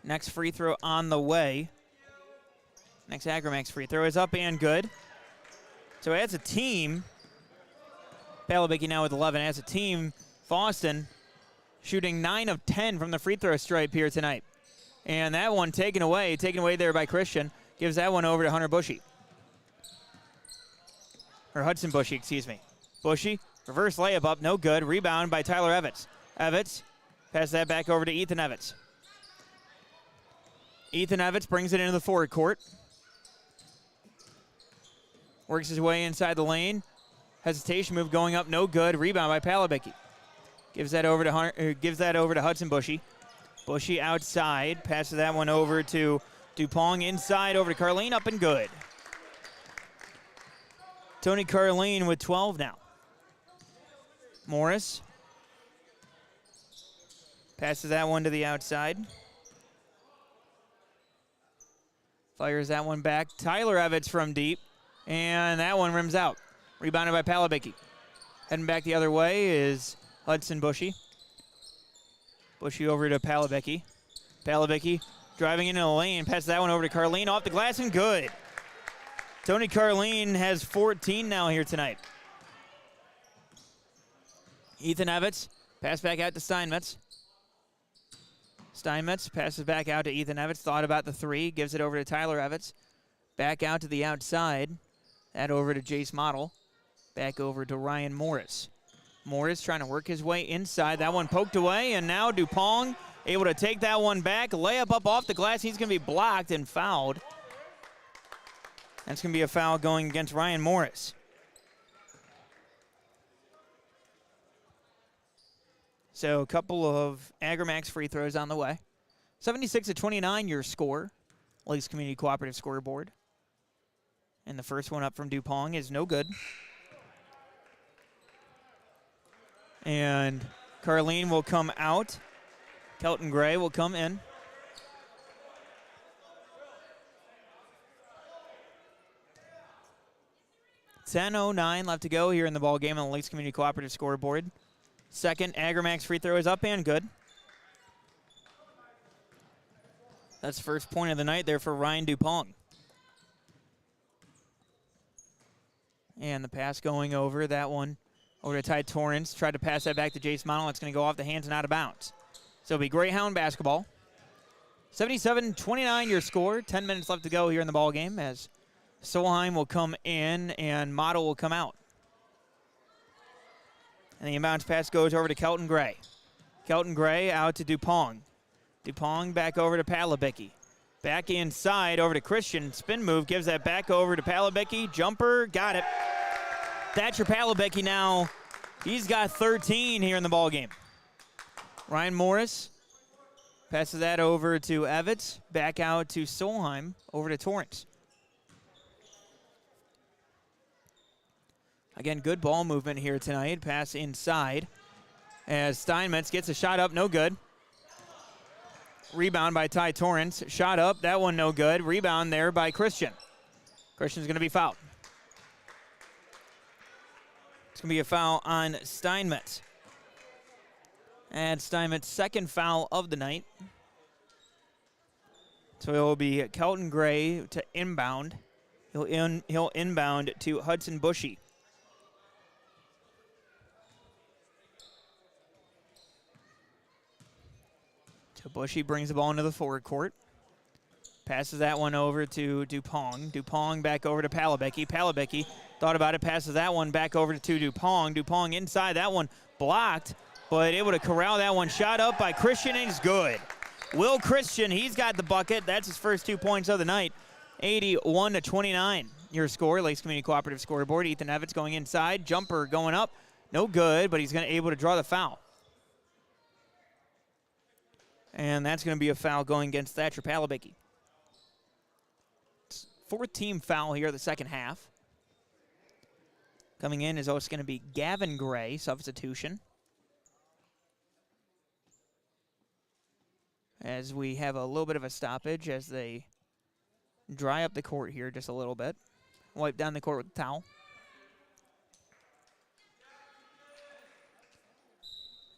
Next free throw on the way. Next Agrimax free throw is up and good. So as a team, Palabicki now with 11. As a team, Fosston shooting 9 of 10 from the free throw stripe here tonight. And that one taken away there by Christian. Gives that one over to Hunter Bushy. Or Hudson Bushy, excuse me. Bushy, reverse layup up, no good. Rebound by Tyler Evans. Evans, pass that back over to Ethan Evans. Ethan Evans brings it into the forward court. Works his way inside the lane. Hesitation move going up, no good. Rebound by Palabicki. Gives that over to Hudson Bushy. Bushy outside, passes that one over to Dupong inside, over to Carleen, up and good. Tony Carleen with 12 now. Morris passes that one to the outside. Fires that one back. Tyler Evans from deep. And that one rims out. Rebounded by Palabicki. Heading back the other way is Hudson Bushy. Bushy over to Palabicki. Palabicki driving into the lane. Passes that one over to Carleen. Off the glass and good. Tony Carleen has 14 now here tonight. Ethan Evans. Pass back out to Steinmetz. Steinmetz passes back out to Ethan Evans. Thought about the three. Gives it over to Tyler Evans. Back out to the outside. That over to Jace Model. Back over to Ryan Morris. Morris trying to work his way inside. That one poked away, and now Dupong able to take that one back. Layup up off the glass. He's going to be blocked and fouled. That's going to be a foul going against Ryan Morris. So a couple of Agrimax free throws on the way. 76-29 your score. Lakes Community Cooperative scoreboard. And the first one up from Dupong is no good. And Carleen will come out. Kelton Gray will come in. $10:09 left to go here in the ball game on the Lakes Community Cooperative scoreboard. Second Agrimax free throw is up and good. That's the first point of the night there for Ryan Dupong. And the pass going over, that one over to Ty Torrance. Tried to pass that back to Jace Monell. It's going to go off the hands and out of bounds. So it'll be Greyhound basketball. 77-29 your score. 10 minutes left to go here in the ball game as Solheim will come in and Model will come out. And the inbounds pass goes over to Kelton Gray. Kelton Gray out to Dupong. Dupong back over to Palabicki. Back inside over to Christian. Spin move gives that back over to Palabicki. Jumper, got it. Thatcher Palabicki now, he's got 13 here in the ball game. Ryan Morris passes that over to Evitz. Back out to Solheim. Over to Torrance. Again, good ball movement here tonight. Pass inside as Steinmetz gets a shot up. No good. Rebound by Ty Torrance. Shot up. That one no good. Rebound there by Christian. Christian's going to be fouled. It's going to be a foul on Steinmetz. And Steinmetz's second foul of the night. So it will be Kelton Gray to inbound. He'll inbound to Hudson Bushy. So Bushy brings the ball into the forward court. Passes that one over to Dupong. Dupong back over to Palabecki. Palabecki thought about it, passes that one back over to Dupong. Dupong inside, that one blocked, but able to corral that one. Shot up by Christian, and he's good. Will Christian, he's got the bucket. That's his first 2 points of the night. 81-29, your score. Lakes Community Cooperative scoreboard. Ethan Evitz going inside. Jumper going up. No good, but he's able to draw the foul. And that's going to be a foul going against Thatcher Palabecki. Fourth team foul here the second half. Coming in is also going to be Gavin Gray, substitution. As we have a little bit of a stoppage as they dry up the court here just a little bit. Wipe down the court with a towel.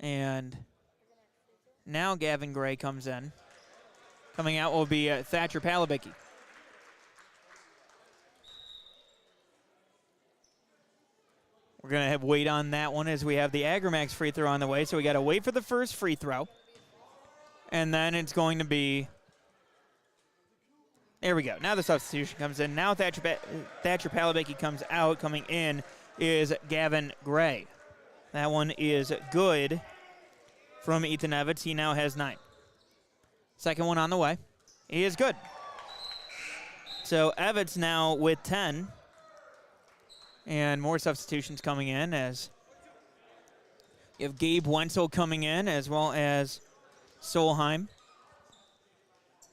And now Gavin Gray comes in. Coming out will be Thatcher Palabecki. We're going to have wait on that one as we have the Agramax free throw on the way. So we got to wait for the first free throw. And then it's going to be, there we go. Now the substitution comes in. Now Thatcher Palabecki comes out. Coming in is Gavin Gray. That one is good from Ethan Evitz. He now has 9. Second one on the way. He is good. So Evitz now with 10. And more substitutions coming in as you have Gabe Wenzel coming in as well as Solheim.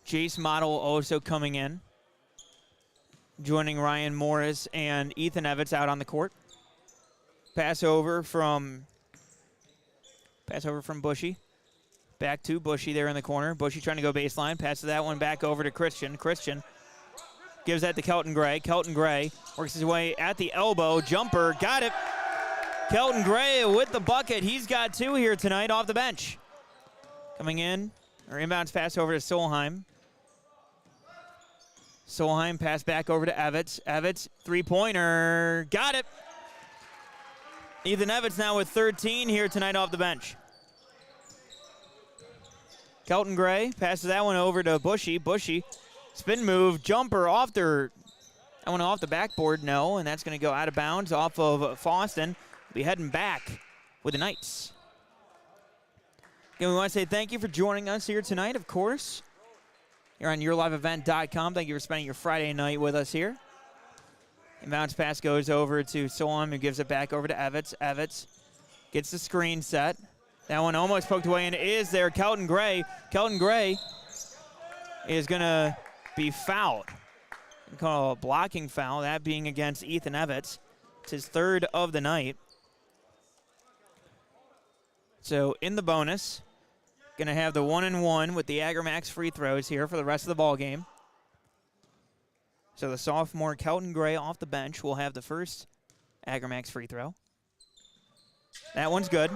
Jace Model also coming in. Joining Ryan Morris and Ethan Evitz out on the court. Pass over from Bushy. Back to Bushy there in the corner. Bushy trying to go baseline. Passes that one back over to Christian. Christian gives that to Kelton Gray. Kelton Gray works his way at the elbow. Jumper. Got it. Kelton Gray with the bucket. He's got 2 here tonight off the bench. Coming in. Or inbounds pass over to Solheim. Solheim pass back over to Evitz. Evitz, three-pointer. Got it. Ethan Evitz now with 13 here tonight off the bench. Kelton Gray passes that one over to Bushy. Bushy, spin move, jumper off that one off the backboard, no, and that's going to go out of bounds off of Fosston. Be heading back with the Knights. Again, we want to say thank you for joining us here tonight, of course. You're on YourLiveEvent.com. Thank you for spending your Friday night with us here. Inbounds pass goes over to Solheim, who gives it back over to Evitz. Evitz gets the screen set. That one almost poked away, and it is there. Kelton Gray. Kelton Gray is going to be fouled. We call it a blocking foul, that being against Ethan Evitz. It's his 3rd of the night. So in the bonus, going to have the 1-and-1 with the Agramax free throws here for the rest of the ball game. So the sophomore Kelton Gray off the bench will have the first Agramax free throw. That one's good.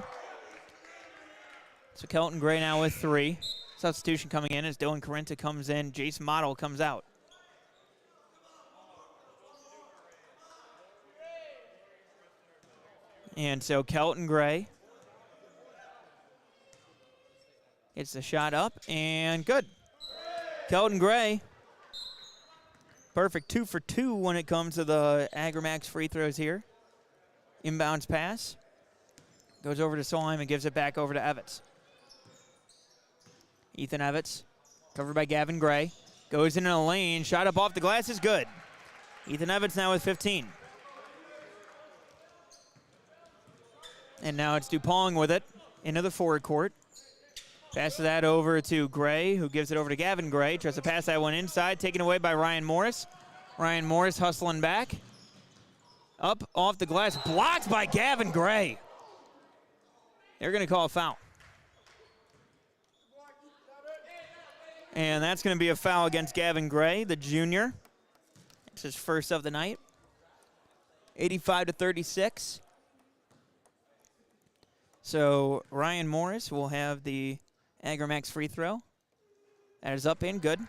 So Kelton Gray now with 3. Substitution coming in as Dylan Corinta comes in. Jace Model comes out. And so Kelton Gray gets the shot up and good. Kelton Gray, perfect 2 for 2 when it comes to the Agramax free throws here. Inbounds pass. Goes over to Solheim and gives it back over to Evitz. Ethan Evitz, covered by Gavin Gray. Goes into the lane, shot up off the glass is good. Ethan Evitz now with 15. And now it's Dupong with it into the forward court. Passes that over to Gray, who gives it over to Gavin Gray. Tries to pass that one inside, taken away by Ryan Morris. Ryan Morris hustling back. Up off the glass, blocked by Gavin Gray. They're going to call a foul. And that's going to be a foul against Gavin Gray, the junior. It's his first of the night. 85-36. So Ryan Morris will have the Agrimax free throw. That is up and good.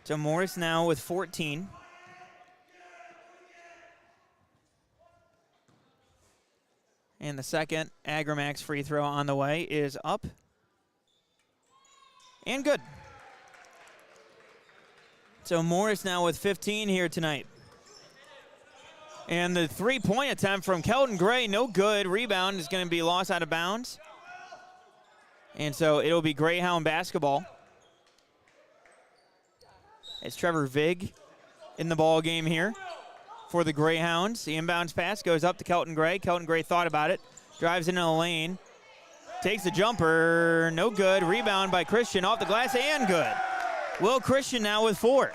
So Morris now with 14. And the second Agrimax free throw on the way is up and good. So Morris now with 15 here tonight. And the three-point attempt from Kelton Gray, no good. Rebound is going to be lost out of bounds. And so it'll be Greyhound basketball. It's Trevor Vig in the ball game here for the Greyhounds. The inbounds pass goes up to Kelton Gray. Kelton Gray thought about it. Drives into the lane. Takes the jumper. No good. Rebound by Christian off the glass and good. Will Christian now with 4.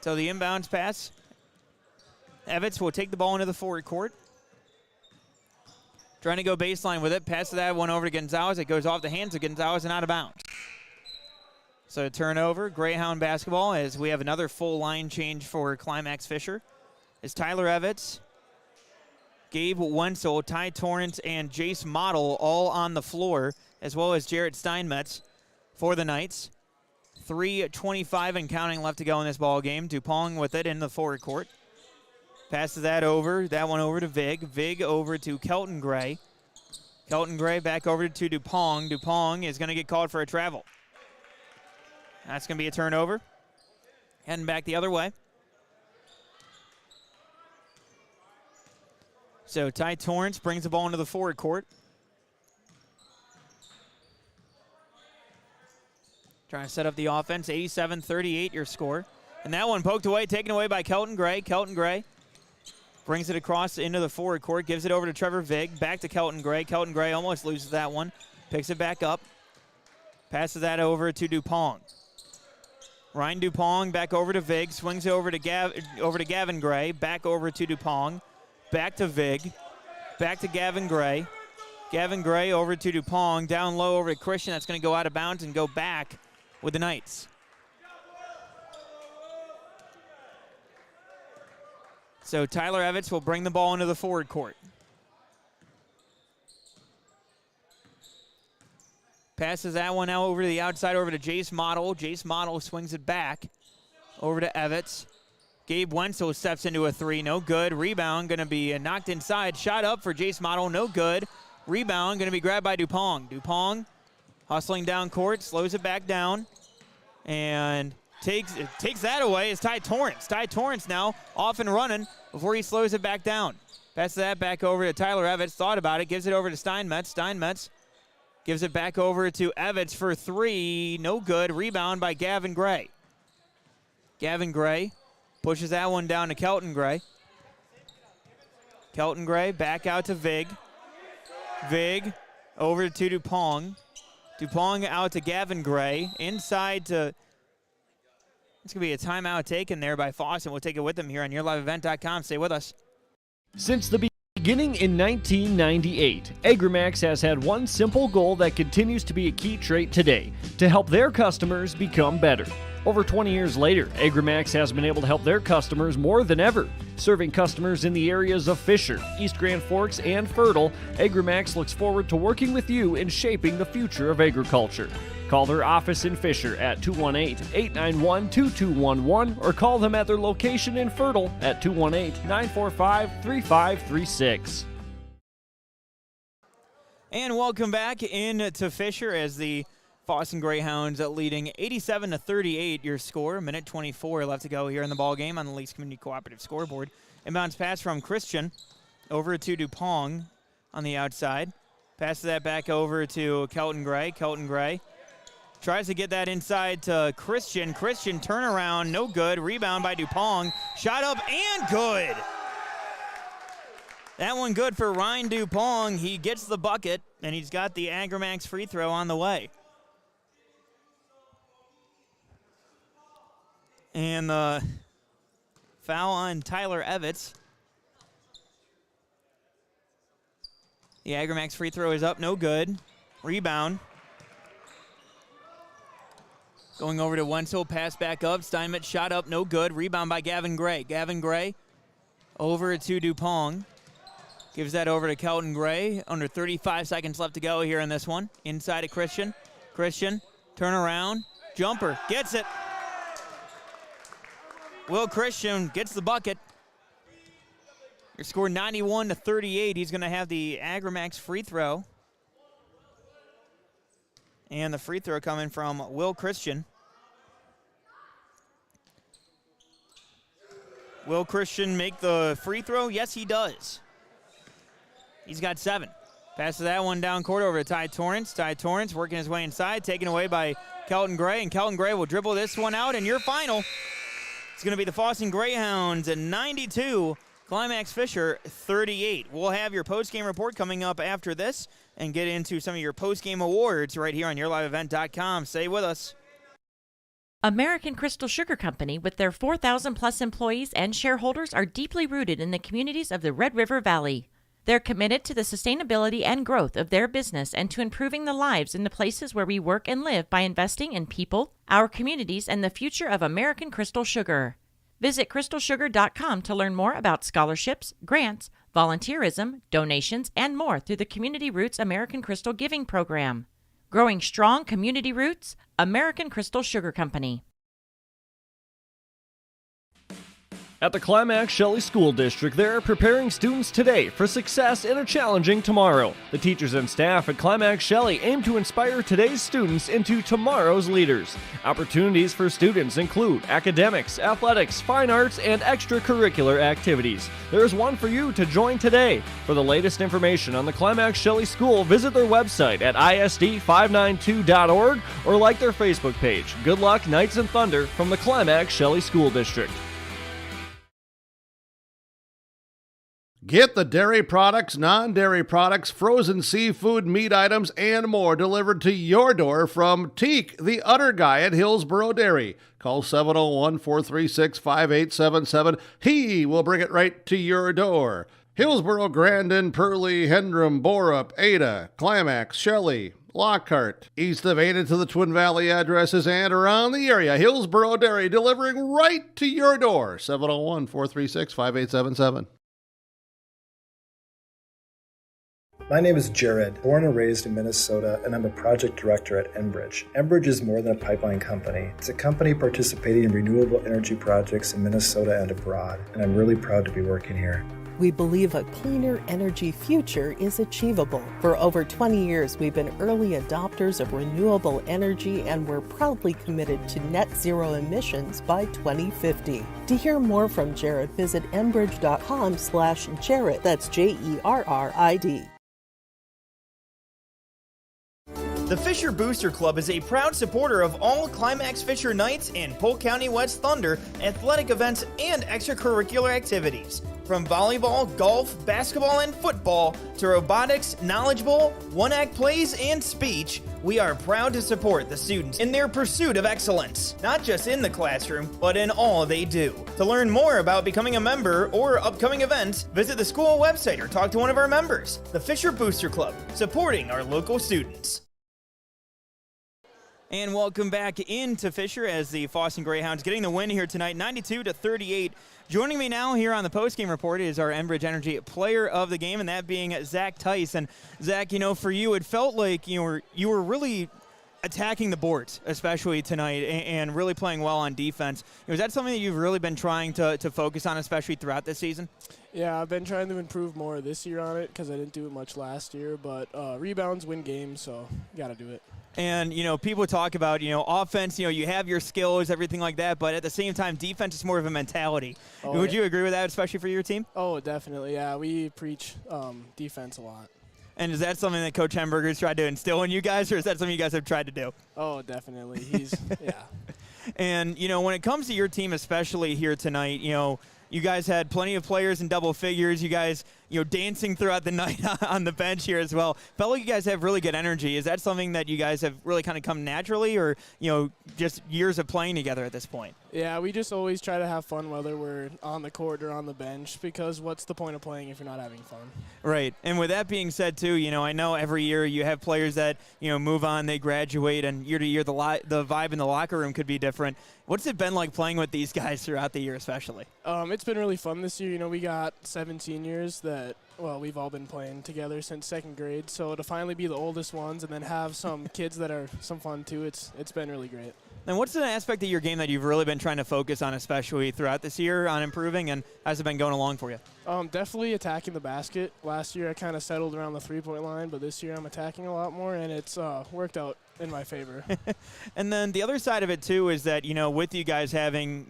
So the inbounds pass. Evans will take the ball into the forward court. Trying to go baseline with it. Passes that one over to Gonzalez. It goes off the hands of Gonzalez and out of bounds. So turnover, Greyhound basketball, as we have another full line change for Climax Fisher. It's Tyler Evans, Gabe Wenzel, Ty Torrance, and Jace Model all on the floor, as well as Jarrett Steinmetz for the Knights. 3:25 and counting left to go in this ball game. Dupong with it in the forward court. Passes that one over to Vig. Vig over to Kelton Gray. Kelton Gray back over to Dupong. Dupong is going to get called for a travel. That's going to be a turnover. Heading back the other way. So Ty Torrance brings the ball into the forward court. Trying to set up the offense. 87-38 your score. And that one poked away, taken away by Kelton Gray. Kelton Gray brings it across into the forward court, gives it over to Trevor Vig, back to Kelton Gray. Kelton Gray almost loses that one, picks it back up, passes that over to Dupong. Ryan Dupong back over to Vig, swings it over to Gavin Gray, back over to Dupong, back to Vig, back to Gavin Gray. Gavin Gray over to Dupong, down low over to Christian. That's going to go out of bounds and go back with the Knights. So Tyler Evans will bring the ball into the forward court. Passes that one out over to the outside, over to Jace Model. Jace Model swings it back over to Evans. Gabe Wenzel steps into a 3, no good. Rebound going to be knocked inside. Shot up for Jace Model, no good. Rebound going to be grabbed by Dupong. Dupong hustling down court, slows it back down, and takes that away is Ty Torrance. Ty Torrance now off and running before he slows it back down. Passes that back over to Tyler Evans. Thought about it. Gives it over to Steinmetz. Steinmetz gives it back over to Evans for 3. No good. Rebound by Gavin Gray. Gavin Gray pushes that one down to Kelton Gray. Kelton Gray back out to Vig. Vig over to Dupong. Dupong out to Gavin Gray. Inside to... It's going to be a timeout taken there by Fosston. We'll take it with them here on YourLiveEvent.com. Stay with us. Since the beginning in 1998, Agrimax has had one simple goal that continues to be a key trait today: to help their customers become better. Over 20 years later, Agrimax has been able to help their customers more than ever. Serving customers in the areas of Fisher, East Grand Forks, and Fertile, Agrimax looks forward to working with you in shaping the future of agriculture. Call their office in Fisher at 218-891-2211 or call them at their location in Fertile at 218-945-3536. And welcome back into Fisher as the Fosston Greyhounds leading 87-38 your score. Minute 24 left to go here in the ball game on the Leaks Community Cooperative scoreboard. Inbounds pass from Christian over to Dupong on the outside. Passes that back over to Kelton Gray. Kelton Gray tries to get that inside to Christian. Christian turnaround, no good. Rebound by Dupong. Shot up and good. That one good for Ryan Dupong. He gets the bucket, and he's got the Agrimax free throw on the way. And the foul on Tyler Evitz. The Agrimax free throw is up, no good. Rebound. Going over to Wenzel, pass back up. Steinmetz shot up, no good. Rebound by Gavin Gray. Gavin Gray over to Dupong. Gives that over to Kelton Gray. Under 35 seconds left to go here in this one. Inside to Christian. Christian, turn around. Jumper, gets it. Will Christian gets the bucket. Your score 91-38. He's going to have the Agrimax free throw. And the free throw coming from Will Christian. Will Christian make the free throw? Yes, he does. He's got 7. Passes that one down court over to Ty Torrance. Ty Torrance working his way inside, taken away by Kelton Gray. And Kelton Gray will dribble this one out. And your final, it's going to be the Fosston Greyhounds at 92, Climax Fisher 38. We'll have your post-game report coming up after this and get into some of your post-game awards right here on YourLiveEvent.com. Stay with us. American Crystal Sugar Company, with their 4,000-plus employees and shareholders, are deeply rooted in the communities of the Red River Valley. They're committed to the sustainability and growth of their business and to improving the lives in the places where we work and live by investing in people, our communities, and the future of American Crystal Sugar. Visit crystalsugar.com to learn more about scholarships, grants, volunteerism, donations, and more through the Community Roots American Crystal Giving Program. Growing strong community roots, American Crystal Sugar Company. At the Climax Shelley School District, they are preparing students today for success in a challenging tomorrow. The teachers and staff at Climax Shelley aim to inspire today's students into tomorrow's leaders. Opportunities for students include academics, athletics, fine arts, and extracurricular activities. There is one for you to join today. For the latest information on the Climax Shelley School, visit their website at isd592.org or like their Facebook page. Good luck, Knights and Thunder, from the Climax Shelley School District. Get the dairy products, non-dairy products, frozen seafood, meat items, and more delivered to your door from Teak, the Udder Guy at Hillsboro Dairy. Call 701-436-5877. He will bring it right to your door. Hillsboro, Grandin, Purley, Hendrum, Borup, Ada, Climax, Shelley, Lockhart, east of Ada to the Twin Valley addresses and around the area. Hillsboro Dairy delivering right to your door. 701-436-5877. My name is Jared, born and raised in Minnesota, and I'm a project director at Enbridge. Enbridge is more than a pipeline company. It's a company participating in renewable energy projects in Minnesota and abroad, and I'm really proud to be working here. We believe a cleaner energy future is achievable. For over 20 years, we've been early adopters of renewable energy, and we're proudly committed to net zero emissions by 2050. To hear more from Jared, visit enbridge.com/Jared. That's JERRID. The Fisher Booster Club is a proud supporter of all Climax Fisher Knights and Polk County West Thunder athletic events and extracurricular activities. From volleyball, golf, basketball, and football to robotics, knowledge bowl, one-act plays, and speech, we are proud to support the students in their pursuit of excellence, not just in the classroom, but in all they do. To learn more about becoming a member or upcoming events, visit the school website or talk to one of our members. The Fisher Booster Club, supporting our local students. And welcome back into Fisher as the Fosston Greyhounds getting the win here tonight, 92-38. Joining me now here on the postgame report is our Enbridge Energy player of the game, and that being Zach Tice. And Zach, you know, for you, it felt like you were really attacking the boards, especially tonight, and really playing well on defense. Is that something that you've really been trying to focus on, especially throughout this season? Yeah, I've been trying to improve more this year on it because I didn't do it much last year. But rebounds win games, so you got to do it. And, you know, people talk about, you know, offense, you know, you have your skills, everything like that, but at the same time, defense is more of a mentality. Oh, Would you agree with that, especially for your team? Oh, definitely. Yeah, we preach defense a lot. And is that something that Coach Hemberger's tried to instill in you guys, or is that something you guys have tried to do? Oh, definitely. He's, yeah. And, you know, when it comes to your team, especially here tonight, you know, you guys had plenty of players in double figures. You guys dancing throughout the night on the bench here as well. Felt like you guys have really good energy. Is that something that you guys have really kind of come naturally, or just years of playing together at this point? Yeah, we just always try to have fun whether we're on the court or on the bench, because what's the point of playing if you're not having fun? Right. And with that being said, too, I know every year you have players that, move on, they graduate, and year to year the vibe in the locker room could be different. What's it been like playing with these guys throughout the year especially? It's been really fun this year. We got 7 seniors that, we've all been playing together since 2nd grade. So to finally be the oldest ones and then have some kids that are some fun too, it's been really great. And what's an aspect of your game that you've really been trying to focus on, especially throughout this year, on improving, and how's it been going along for you? Definitely attacking the basket. Last year I kind of settled around the 3-point line, but this year I'm attacking a lot more, and it's worked out in my favor. And then the other side of it, too, is that, with you guys having,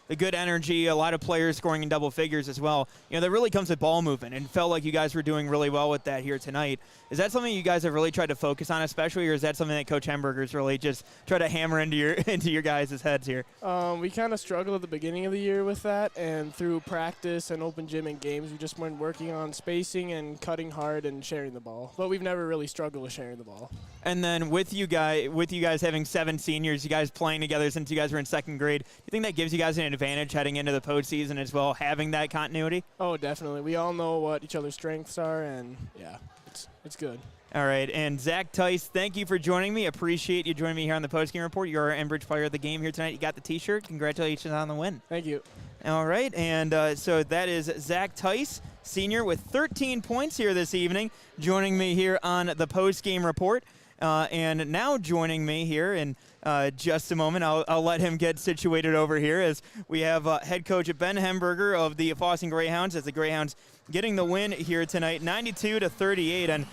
the good energy, a lot of players scoring in double figures as well, that really comes with ball movement, and felt like you guys were doing really well with that here tonight. Is that something you guys have really tried to focus on especially, or is that something that Coach Hemberger's really just try to hammer into your guys' heads here? We kind of struggled at the beginning of the year with that, and through practice and open gym and games, we just went working on spacing and cutting hard and sharing the ball. But we've never really struggled with sharing the ball. And then with you guys having 7 seniors, you guys playing together since you guys were in 2nd grade, do you think that gives you guys an advantage heading into the postseason as well, having that continuity? Oh, definitely. We all know what each other's strengths are, and yeah, it's good. All right, and Zach Tice, thank you for joining me. Appreciate you joining me here on the postgame report. You're our Enbridge player of the game here tonight. You got the T-shirt. Congratulations on the win. Thank you. All right, and so that is Zach Tice, senior, with 13 points here this evening, joining me here on the postgame report. And now joining me here in just a moment, I'll let him get situated over here as we have head coach Ben Hemberger of the Fosston Greyhounds, as the Greyhounds getting the win here tonight, 92-38. And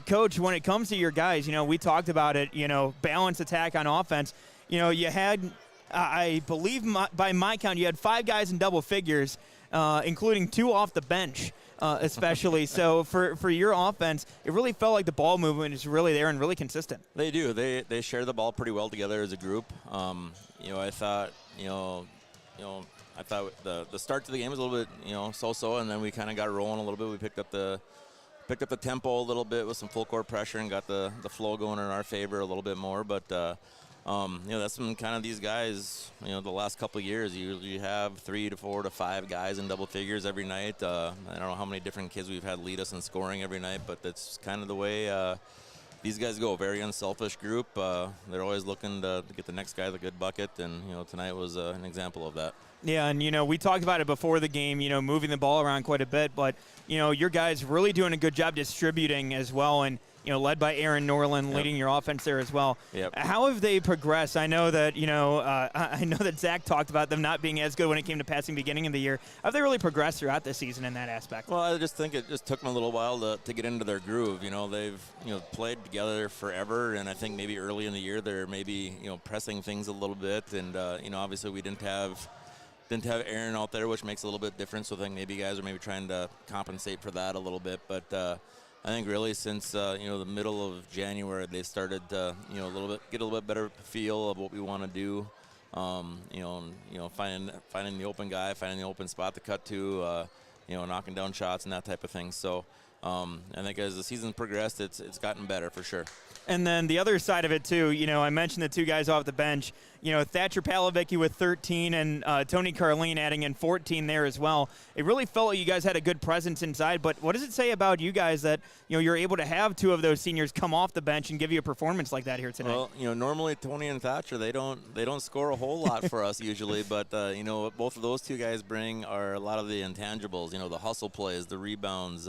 Coach, when it comes to your guys, we talked about it, balanced attack on offense. You had, I believe by my count, you had 5 guys in double figures, including 2 off the bench. Especially. So for your offense, it really felt like the ball movement is really there and really consistent. They do. They share the ball pretty well together as a group. I thought, I thought the start to the game was a little bit, so-so, and then we kind of got rolling a little bit. We picked up the tempo a little bit with some full court pressure and got the flow going in our favor a little bit more. But that's some kind of these guys, the last couple of years, you have 3 to 4 to 5 guys in double figures every night. I don't know how many different kids we've had lead us in scoring every night, but that's kind of the way these guys go. Very unselfish group. They're always looking to get the next guy the good bucket, and, tonight was an example of that. Yeah, and, we talked about it before the game, moving the ball around quite a bit, but, your guys really doing a good job distributing as well, and, led by Aaron Norland, leading your offense there as well. Yep. How have they progressed? I know that, I know that Zach talked about them not being as good when it came to passing beginning of the year. How have they really progressed throughout the season in that aspect? Well, I just think it just took them a little while to get into their groove. They've, played together forever, and I think maybe early in the year they're maybe, pressing things a little bit, and, obviously we didn't have Aaron out there, which makes a little bit difference. So I think maybe guys are maybe trying to compensate for that a little bit. But I think really since the middle of January, they started to get a little bit better feel of what we want to do. Finding the open guy, finding the open spot to cut to, knocking down shots and that type of thing. So I think as the season progressed, it's gotten better for sure. And then the other side of it, too, I mentioned the 2 guys off the bench. Thatcher Palovicki with 13 and Tony Carlene adding in 14 there as well. It really felt like you guys had a good presence inside. But what does it say about you guys that, you're able to have 2 of those seniors come off the bench and give you a performance like that here tonight? Well, normally Tony and Thatcher, they don't score a whole lot for us usually. But, what both of those 2 guys bring are a lot of the intangibles, the hustle plays, the rebounds,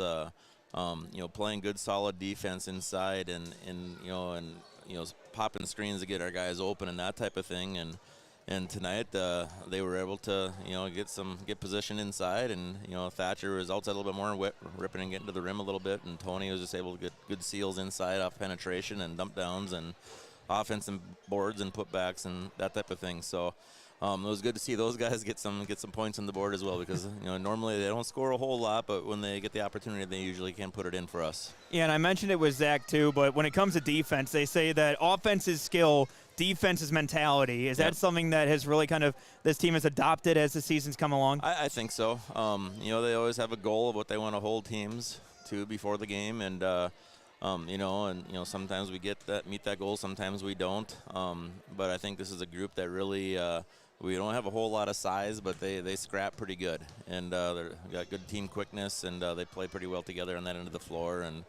playing good, solid defense inside, and popping screens to get our guys open and that type of thing. And tonight they were able to get position inside, and Thatcher was outside a little bit more, ripping and getting to the rim a little bit, and Tony was just able to get good seals inside off penetration and dump downs and offense and boards and putbacks and that type of thing. So it was good to see those guys get some points on the board as well, because normally they don't score a whole lot, but when they get the opportunity, they usually can put it in for us. Yeah, and I mentioned it with Zach too, but when it comes to defense, they say that offense is skill, defense is mentality. Is that something that has really kind of this team has adopted as the season's come along? I think so. They always have a goal of what they want to hold teams to before the game, and sometimes we meet that goal, sometimes we don't. But I think this is a group that really we don't have a whole lot of size, but they scrap pretty good, and they've got good team quickness, and they play pretty well together on that end of the floor, and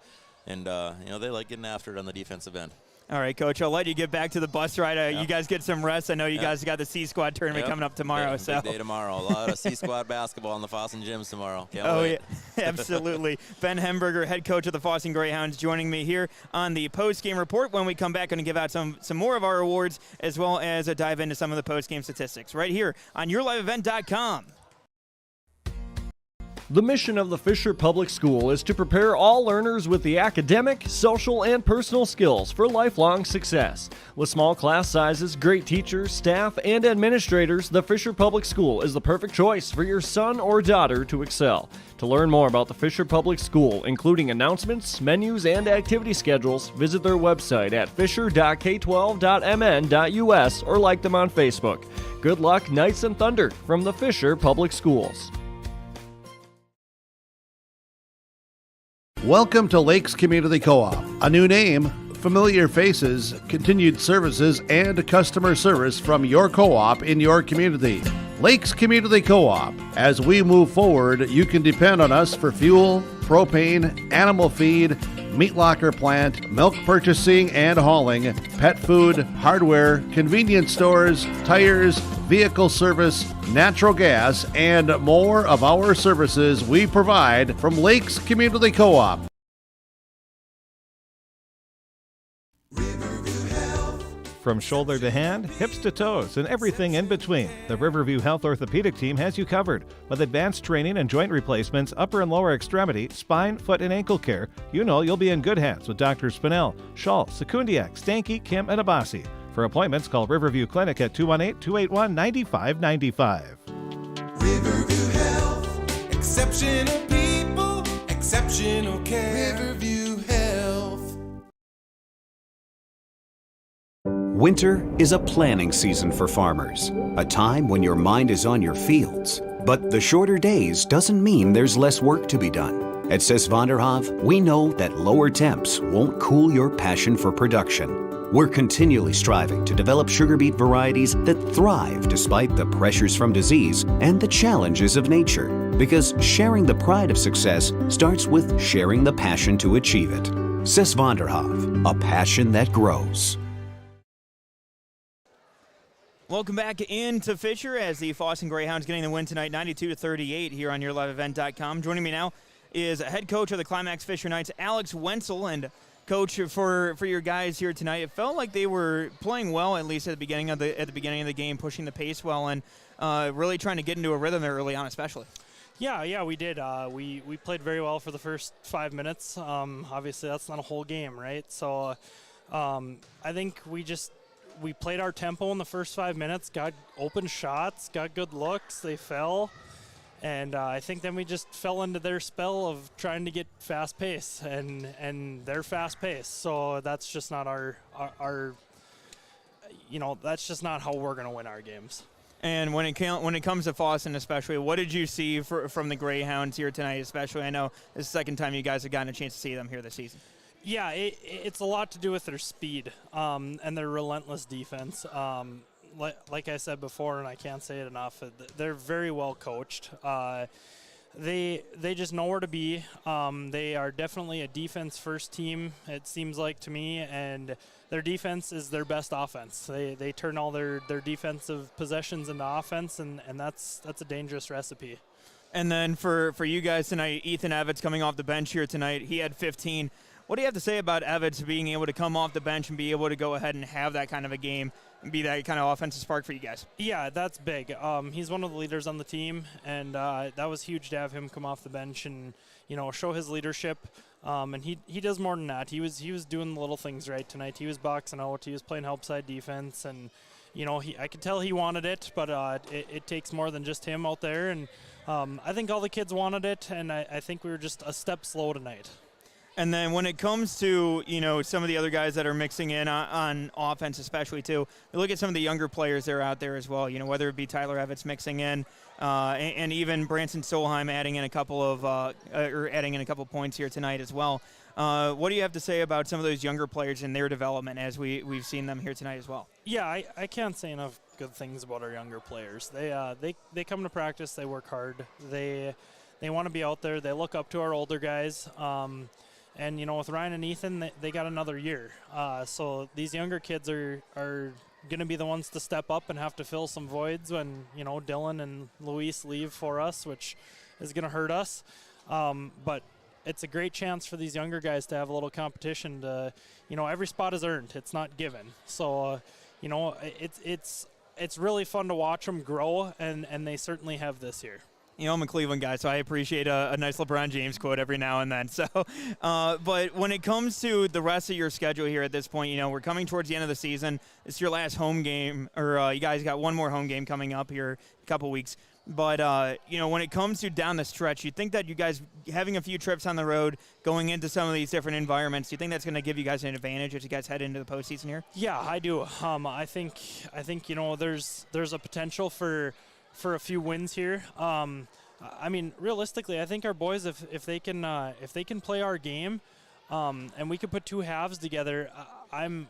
they like getting after it on the defensive end. All right, Coach, I'll let you get back to the bus ride. You guys get some rest. I know you guys got the C-Squad tournament coming up tomorrow. Big day tomorrow. A lot of C-Squad basketball in the Fosston gyms tomorrow. Can't wait. Yeah, absolutely. Ben Hemberger, head coach of the Fosston Greyhounds, joining me here on the post-game report. When we come back, going to give out some more of our awards, as well as dive into some of the post-game statistics right here on YourLiveEvent.com. The mission of the Fisher Public School is to prepare all learners with the academic, social, and personal skills for lifelong success. With small class sizes, great teachers, staff, and administrators, the Fisher Public School is the perfect choice for your son or daughter to excel. To learn more about the Fisher Public School, including announcements, menus, and activity schedules, visit their website at fisher.k12.mn.us or like them on Facebook. Good luck, Knights and Thunder, from the Fisher Public Schools. Welcome to Lakes Community Co-op. A new name, familiar faces, continued services, and customer service from your co-op in your community. Lakes Community Co-op. As we move forward, you can depend on us for fuel, propane, animal feed, meat locker plant, milk purchasing and hauling, pet food, hardware, convenience stores, tires, vehicle service, natural gas, and more of our services we provide from Lakes Community Co-op. From shoulder to hand, hips to toes, and everything in between, the Riverview Health Orthopedic Team has you covered. With advanced training and joint replacements, upper and lower extremity, spine, foot, and ankle care, you know you'll be in good hands with Drs. Spinell, Schall, Sekundiak, Stanky, Kim, and Abassi. For appointments, call Riverview Clinic at 218-281-9595. Riverview Health, exceptional people, exceptional care. Riverview Health. Winter is a planning season for farmers, a time when your mind is on your fields. But the shorter days doesn't mean there's less work to be done. At Sis van der Hoef, we know that lower temps won't cool your passion for production. We're continually striving to develop sugar beet varieties that thrive despite the pressures from disease and the challenges of nature. Because sharing the pride of success starts with sharing the passion to achieve it. Sis van der Hoef, a passion that grows. Welcome back into Fisher as the Fosston Greyhounds getting the win tonight, 92-38 here on YourLiveEvent.com. Joining me now is head coach of the Climax Fisher Knights, Alex Wenzel, and coach for your guys here tonight. It felt like they were playing well, at least at the beginning of the game, pushing the pace well, and really trying to get into a rhythm there early on, especially. Yeah, we did. We played very well for the first 5 minutes. Obviously, that's not a whole game, right? So I think we played our tempo in the first 5 minutes, got open shots, got good looks, they fell, and I think then we just fell into their spell of trying to get fast pace, and they're fast pace, so that's just not our that's just not how we're going to win our games. And when it comes to Fosston especially, what did you see from the Greyhounds here tonight especially? I know this is the second time you guys have gotten a chance to see them here this season. Yeah, it's a lot to do with their speed and their relentless defense. Like I said before, and I can't say it enough, they're very well coached. They just know where to be. They are definitely a defense-first team, it seems like to me, and their defense is their best offense. They turn all their defensive possessions into offense, and that's a dangerous recipe. And then for you guys tonight, Ethan Evans coming off the bench here tonight, he had 15. What do you have to say about Evans being able to come off the bench and be able to go ahead and have that kind of a game and be that kind of offensive spark for you guys? Yeah, that's big. He's one of the leaders on the team, and that was huge to have him come off the bench and show his leadership. And he does more than that. He was doing the little things right tonight. He was boxing out. He was playing help side defense, and I could tell he wanted it, but it takes more than just him out there. And I think all the kids wanted it, and I think we were just a step slow tonight. And then when it comes to, some of the other guys that are mixing in on offense especially too, you look at some of the younger players that are out there as well, whether it be Tyler Evans mixing in and even Branson Solheim adding in a couple of points here tonight as well. What do you have to say about some of those younger players and their development as we've seen them here tonight as well? Yeah, I can't say enough good things about our younger players. They come to practice, they work hard, they want to be out there, they look up to our older guys. And, with Ryan and Ethan, they got another year. So these younger kids are going to be the ones to step up and have to fill some voids when, Dylan and Luis leave for us, which is going to hurt us. But it's a great chance for these younger guys to have a little competition to, every spot is earned. It's not given. So, it's really fun to watch them grow, and they certainly have this year. I'm a Cleveland guy, so I appreciate a nice LeBron James quote every now and then. So, but when it comes to the rest of your schedule here at this point, we're coming towards the end of the season. It's your last home game, or you guys got one more home game coming up here in a couple weeks. But, when it comes to down the stretch, you think that you guys having a few trips on the road, going into some of these different environments, do you think that's going to give you guys an advantage as you guys head into the postseason here? Yeah, I do. I think there's a potential for a few wins here. Realistically, I think our boys, if they can play our game, and we could put two halves together, I'm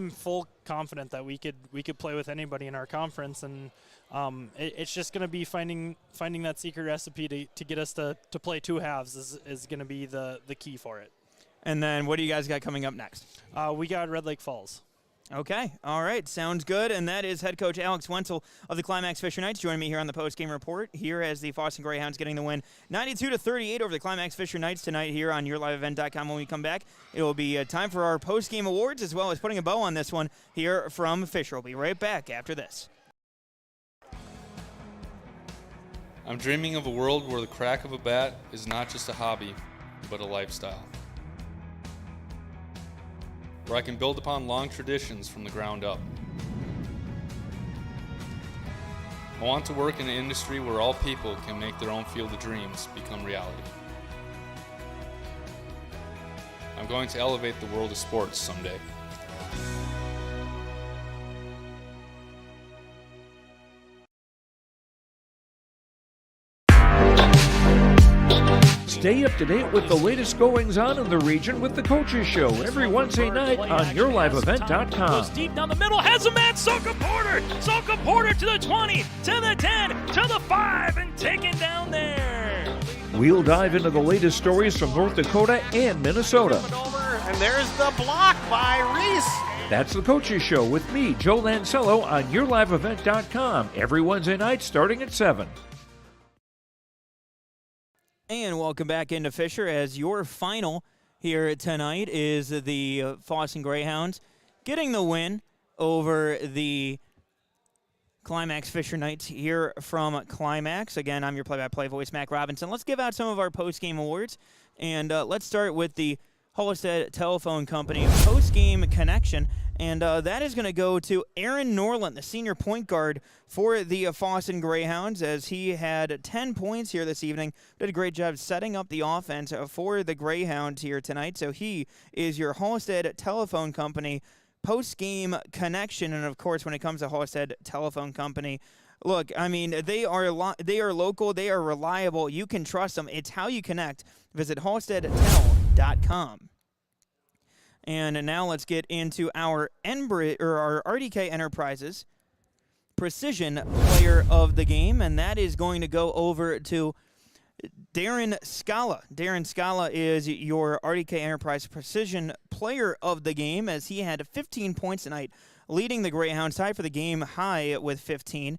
full confident that we could play with anybody in our conference, and it's just going to be finding that secret recipe to get us to play two halves is going to be the key for it. And then what do you guys got coming up next? We got Red Lake Falls. Okay. All right. Sounds good. And that is head coach Alex Wenzel of the Climax Fisher Knights joining me here on the post-game report here as the Fosston Greyhounds getting the win 92-38 over the Climax Fisher Knights tonight here on YourLiveEvent.com. When we come back, it will be time for our post-game awards as well as putting a bow on this one here from Fisher. We'll be right back after this. I'm dreaming of a world where the crack of a bat is not just a hobby, but a lifestyle. Where I can build upon long traditions from the ground up. I want to work in an industry where all people can make their own field of dreams become reality. I'm going to elevate the world of sports someday. Stay up to date with the latest goings-on in the region with the Coaches Show every Wednesday night on YourLiveEvent.com. Goes deep down the middle, has a man, Soka Porter! Soka Porter to the 20, to the 10, to the 5, and taken down there. We'll dive into the latest stories from North Dakota and Minnesota. And there's the block by Reese. That's the Coaches Show with me, Joe Lancello, on YourLiveEvent.com every Wednesday night starting at 7. And welcome back into Fisher as your final here tonight is the Fosston Greyhounds getting the win over the Climax Fisher Knights here from Climax. Again, I'm your play-by-play voice, Mac Robinson. Let's give out some of our post-game awards, and let's start with the Hollistead Telephone Company post-game connection, and that is going to go to Aaron Norland, the senior point guard for the Fosston Greyhounds, as he had 10 points here this evening. Did a great job setting up the offense for the Greyhounds here tonight. So he is your Hollistead Telephone Company post-game connection. And, of course, when it comes to Hollistead Telephone Company, look, I mean, they are local, they are reliable. You can trust them. It's how you connect. Visit hollisteadtel.com. And now let's get into our RDK Enterprises Precision Player of the Game, and that is going to go over to Darren Scala. Darren Scala is your RDK Enterprise Precision Player of the Game, as he had 15 points tonight, leading the Greyhounds, tied for the game high with 15.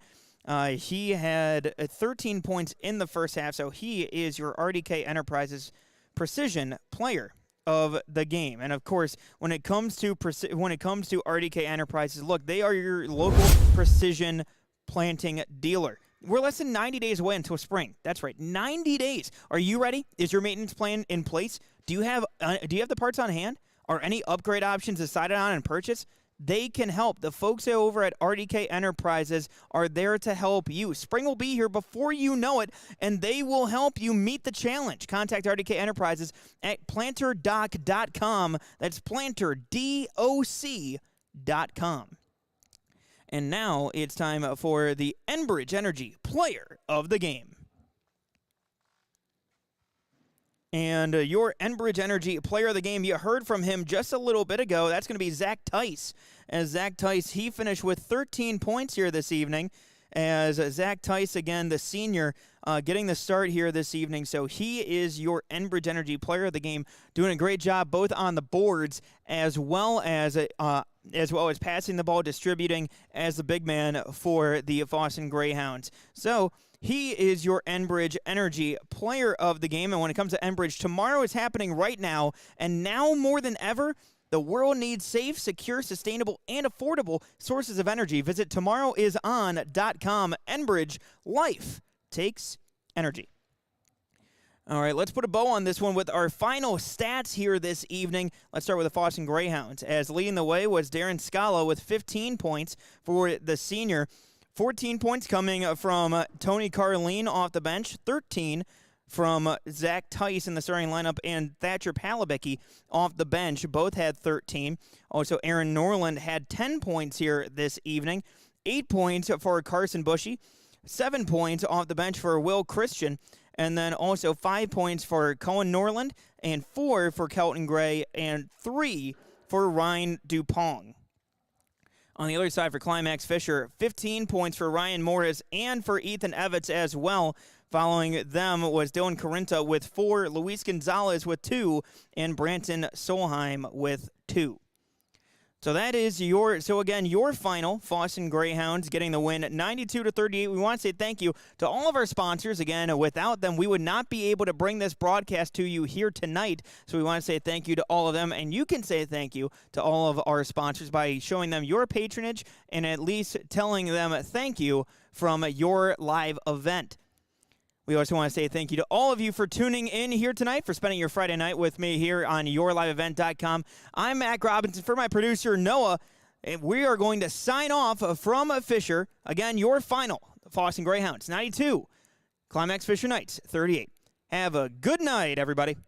He had 13 points in the first half, so he is your RDK Enterprises Precision Player of the Game. And of course, when it comes to RDK Enterprises, look, they are your local precision planting dealer. We're less than 90 days away until spring. That's right, 90 days. Are you ready? Is your maintenance plan in place? Do you have the parts on hand? Are any upgrade options decided on and purchased? they can help. The folks over at RDK Enterprises are there to help you. Spring will be here before you know it, and they will help you meet the challenge. Contact RDK Enterprises at planterdoc.com. That's planterdoc.com. And now it's time for the Enbridge Energy Player of the Game. And your Enbridge Energy Player of the Game, you heard from him just a little bit ago. That's going to be Zach Tice. As Zach Tice, he finished with 13 points here this evening. As Zach Tice, again, the senior, getting the start here this evening. So he is your Enbridge Energy Player of the Game, doing a great job both on the boards as well as passing the ball, distributing as the big man for the Fosston Greyhounds. So he is your Enbridge Energy Player of the Game. And when it comes to Enbridge, tomorrow is happening right now. And now more than ever, the world needs safe, secure, sustainable, and affordable sources of energy. Visit tomorrowisOn.com. Enbridge, life takes energy. All right, let's put a bow on this one with our final stats here this evening. Let's start with the Fosston Greyhounds. As leading the way was Darren Scala with 15 points for the senior. 14 points coming from Tony Carleen off the bench. 13 from Zach Tice in the starting lineup, and Thatcher Palabicki off the bench. Both had 13. Also, Aaron Norland had 10 points here this evening. 8 points for Carson Bushy. 7 points off the bench for Will Christian. And then also 5 points for Cohen Norland, and 4 for Kelton Gray, and 3 for Ryan Dupont. On the other side for Climax Fisher, 15 points for Ryan Morris and for Ethan Evans as well. Following them was Dylan Carinta with 4, Luis Gonzalez with 2, and Branton Solheim with 2. So that is your final Fosston Greyhounds getting the win 92-38. We want to say thank you to all of our sponsors. Again, without them, we would not be able to bring this broadcast to you here tonight. So we want to say thank you to all of them. And you can say thank you to all of our sponsors by showing them your patronage and at least telling them thank you from your live event. We also want to say thank you to all of you for tuning in here tonight, for spending your Friday night with me here on yourliveevent.com. I'm Mac Robinson for my producer, Noah, and we are going to sign off from Fisher. Again, your final, Fosston Greyhounds, 92, Climax Fisher Knights, 38. Have a good night, everybody.